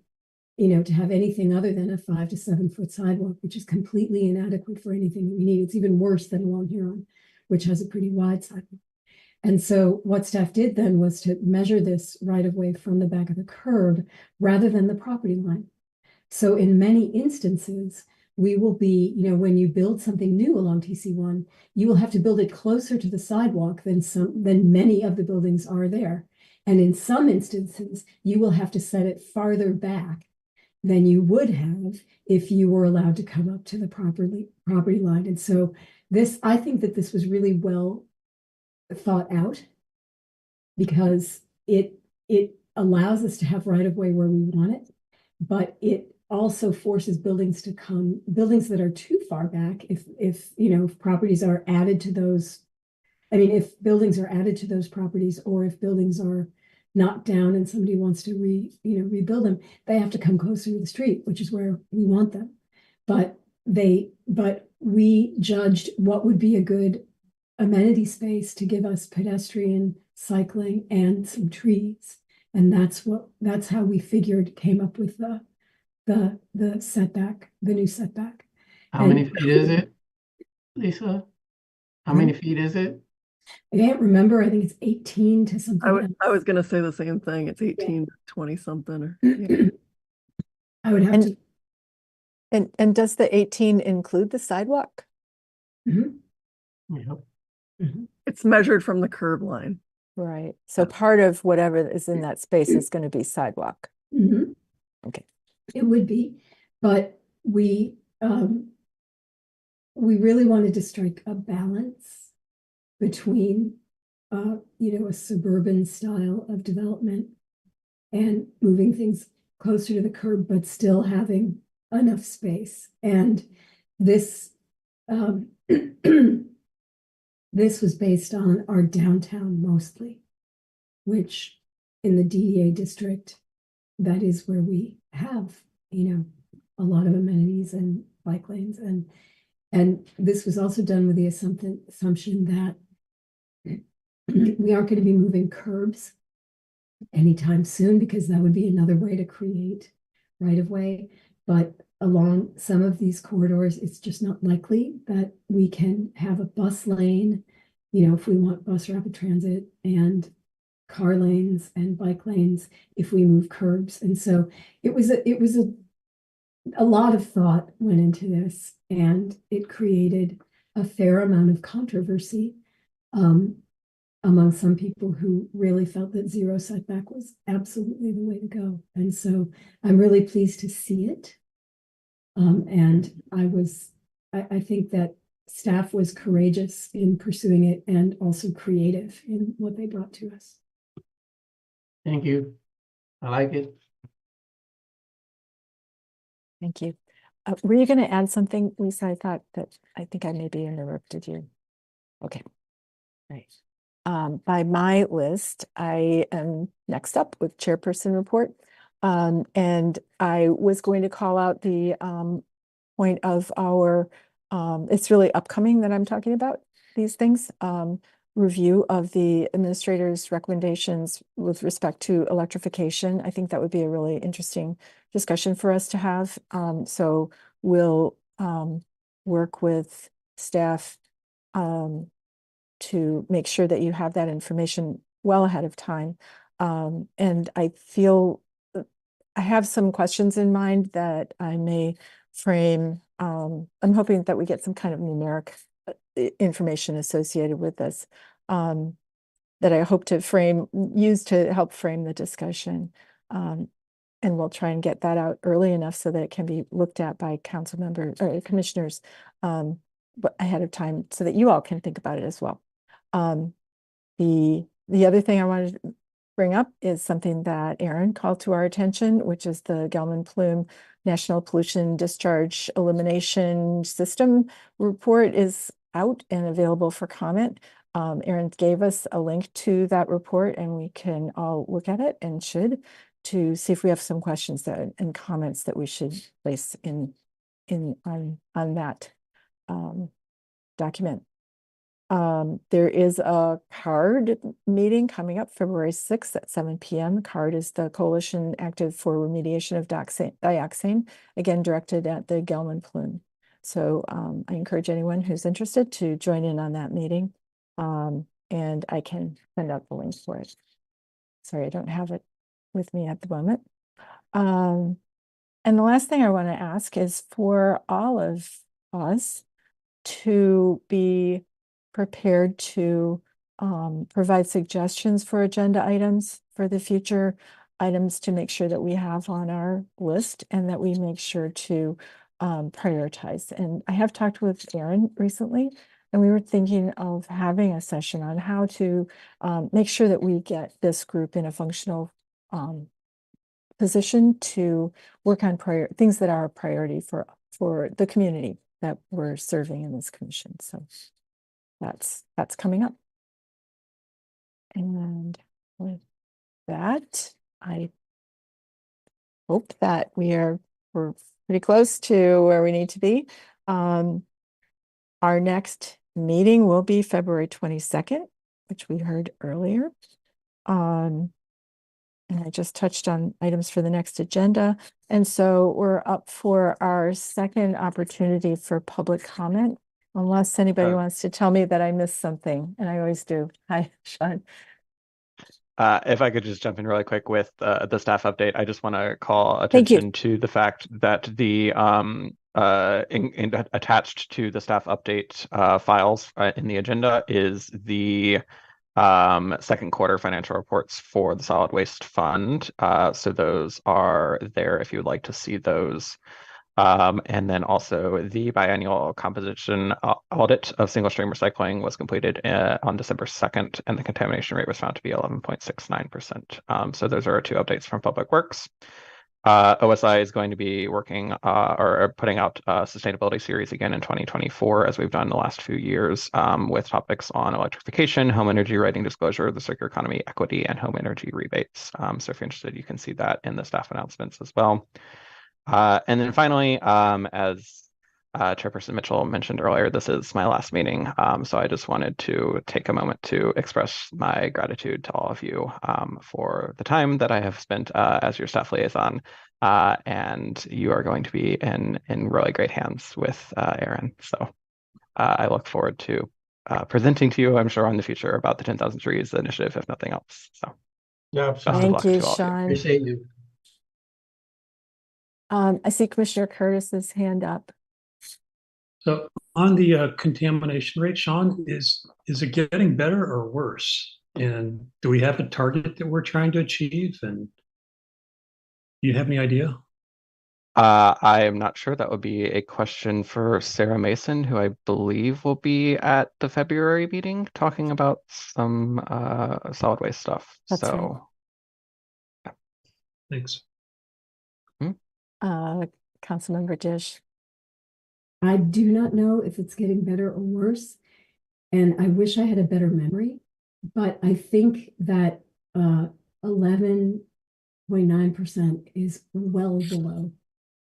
to have anything other than a 5 to 7 foot sidewalk, which is completely inadequate for anything that we need. It's even worse than along Huron, which has a pretty wide sidewalk. And so what staff did then was to measure this right of way from the back of the curb rather than the property line. So in many instances, we will be, when you build something new along TC1, you will have to build it closer to the sidewalk than many of the buildings are there. And in some instances, you will have to set it farther back than you would have if you were allowed to come up to the property line. And so I think that this was really well thought out, because it allows us to have right of way where we want it, but it also forces buildings that are too far back. If properties are added to those, if buildings are added to those properties, or if buildings are knocked down and somebody wants to rebuild them, they have to come closer to the street, which is where we want them. But we judged what would be a good amenity space to give us pedestrian, cycling, and some trees. And that's how we came up with the setback, the new setback. How many feet is it, Lisa? How many feet is it? I can't remember. I think it's 18 to something. I was going to say the same thing. It's 18 to 20 something. Or, yeah. I would have to. And does the 18 include the sidewalk? Mm-hmm. Yep. Mm-hmm. It's measured from the curb line. Right. So part of whatever is in that space is going to be sidewalk. Mm-hmm. Okay. It would be, but we really wanted to strike a balance between, a suburban style of development and moving things closer to the curb, but still having enough space. And this, this was based on our downtown mostly, which in the DDA district, that is where we have, a lot of amenities and bike lanes. And this was also done with the assumption that we aren't going to be moving curbs anytime soon, because that would be another way to create right of way. But along some of these corridors, it's just not likely that we can have a bus lane, if we want bus rapid transit, and car lanes and bike lanes if we move curbs. And so it was a lot of thought went into this, and it created a fair amount of controversy among some people who really felt that zero setback was absolutely the way to go. And so I'm really pleased to see it. And I think that staff was courageous in pursuing it, and also creative in what they brought to us. Thank you. I like it. Thank you. Were you going to add something, Lisa? I think I maybe interrupted you. Okay. Right. By my list, I am next up with chairperson report. And I was going to call out the point of our, it's really upcoming that I'm talking about these things. Review of the administrator's recommendations with respect to electrification. I think that would be a really interesting discussion for us to have. So we'll work with staff to make sure that you have that information well ahead of time. And I feel I have some questions in mind that I may frame. I'm hoping that we get some kind of numeric information associated with this that I hope to use to help frame the discussion. And we'll try and get that out early enough so that it can be looked at by council members or commissioners but ahead of time so that you all can think about it as well. The other thing I wanted to bring up is something that Aaron called to our attention, which is the Gelman-Plume National Pollution Discharge Elimination System report is out and available for comment. Aaron gave us a link to that report and we can all look at it and should to see if we have some questions and comments that we should place on that document. There is a CARD meeting coming up February 6th at 7 p.m. CARD is the Coalition Active for Remediation of Dioxane, again, directed at the Gelman-Plume. So I encourage anyone who's interested to join in on that meeting. And I can send out the link for it. Sorry, I don't have it with me at the moment. And the last thing I want to ask is for all of us to be prepared to provide suggestions for agenda items for the future, items to make sure that we have on our list and that we make sure to prioritize. And I have talked with Aaron recently, and we were thinking of having a session on how to make sure that we get this group in a functional position to work on things that are a priority for the community that we're serving in this commission. So that's coming up. And with that, I hope that we're pretty close to where we need to be. Our next meeting will be February 22nd, which we heard earlier. And I just touched on items for the next agenda. And so we're up for our second opportunity for public comment, unless anybody wants to tell me that I missed something, and I always do. Hi, Sean. If I could just jump in really quick with the staff update, I just want to call attention to the fact that the attached to the staff update files in the agenda is the second quarter financial reports for the solid waste fund. So those are there if you would like to see those. And then also the biannual composition audit of single stream recycling was completed on December 2nd, and the contamination rate was found to be 11.69%. So those are our two updates from Public Works. OSI is going to be working or putting out a sustainability series again in 2024, as we've done the last few years, with topics on electrification, home energy rating disclosure, the circular economy, equity, and home energy rebates. So if you're interested, you can see that in the staff announcements as well. And then finally, as Chairperson Mitchell mentioned earlier, this is my last meeting. So I just wanted to take a moment to express my gratitude to all of you for the time that I have spent as your staff liaison. And you are going to be in really great hands with Aaron. So I look forward to presenting to you, I'm sure, in the future about the 10,000 Trees initiative, if nothing else. So Yeah, thank you, Sean. Appreciate you. I see Commissioner Curtis's hand up. So on the contamination rate, Sean, is it getting better or worse? And do we have a target that we're trying to achieve? And do you have any idea? I am not sure. That would be a question for Sarah Mason, who I believe will be at the February meeting talking about some solid waste stuff. That's right. Yeah. Thanks. Councilmember Dish. I do not know if it's getting better or worse, and I wish I had a better memory, but I think that 11.9% is well below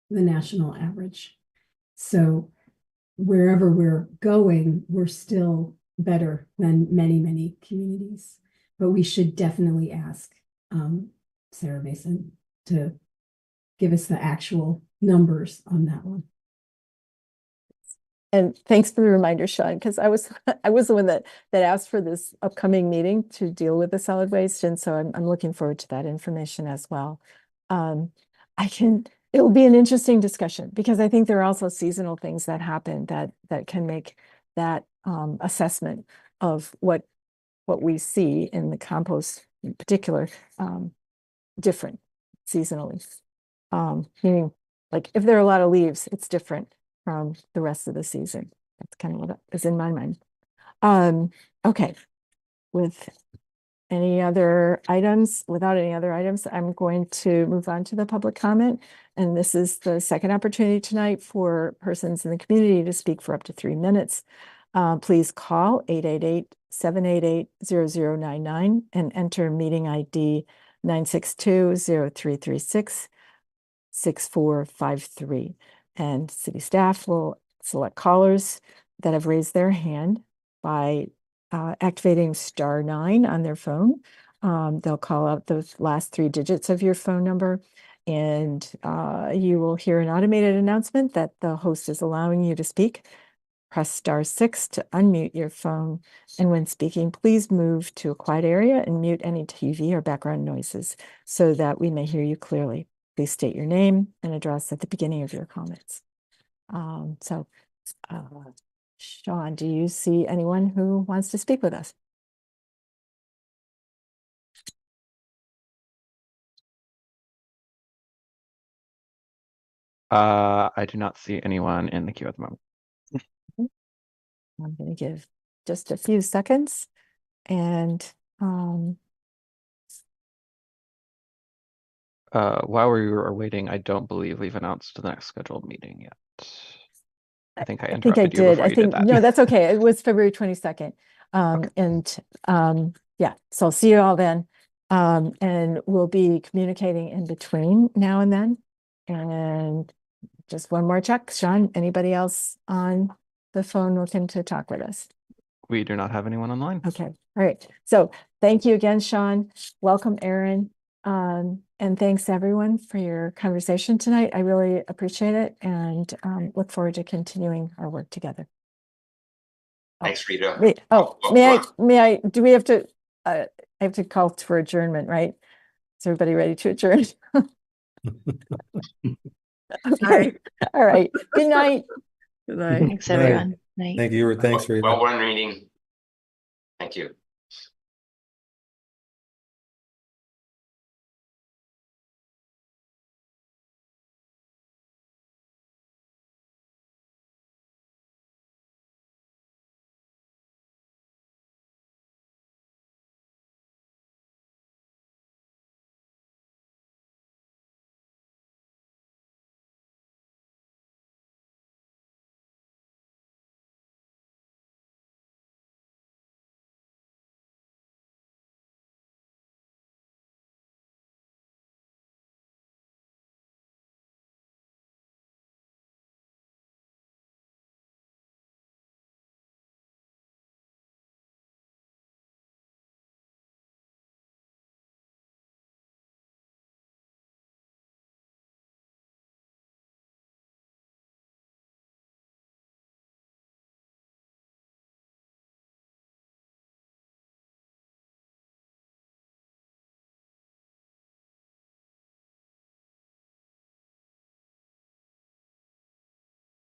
the national average. So wherever we're going, we're still better than many, many communities. But we should definitely ask Sarah Mason to give us the actual numbers on that one. And thanks for the reminder, Sean, because I was the one that asked for this upcoming meeting to deal with the solid waste, and so I'm looking forward to that information as well. it will be an interesting discussion because I think there are also seasonal things that happen that can make that assessment of what we see in the compost in particular different seasonally. Meaning, like if there are a lot of leaves, it's different from the rest of the season. That's kind of what is in my mind. Okay, with any other items, without any other items, I'm going to move on to the public comment. And this is the second opportunity tonight for persons in the community to speak for up to 3 minutes. Please call 888-788-0099 and enter meeting ID 962-0336-6453. And city staff will select callers that have raised their hand by activating *9 on their phone. They'll call out the last 3 digits of your phone number, and you will hear an automated announcement that the host is allowing you to speak. Press *6 to unmute your phone, and when speaking, please move to a quiet area and mute any TV or background noises so that we may hear you clearly. Please state your name and address at the beginning of your comments. Sean, do you see anyone who wants to speak with us? I do not see anyone in the queue at the moment. I'm going to give just a few seconds, and while we are waiting, I don't believe we've announced the next scheduled meeting yet. I think I interrupted you did. before you did that. No, that's okay. It was February 22nd. Okay. And yeah, so I'll see you all then. And we'll be communicating in between now and then. And just one more check. Sean, anybody else on the phone looking to talk with us? We do not have anyone online. Okay. All right. So thank you again, Sean. Welcome, Aaron. And thanks everyone for your conversation tonight. I really appreciate it and look forward to continuing our work together. Thanks, Rita. Wait, may I, do we have to, I have to call for adjournment, right? Is everybody ready to adjourn? Okay. All right. Good night. Good night. Thanks, everyone. Night. Thank you. Thanks, Rita. Well run meeting. Thank you.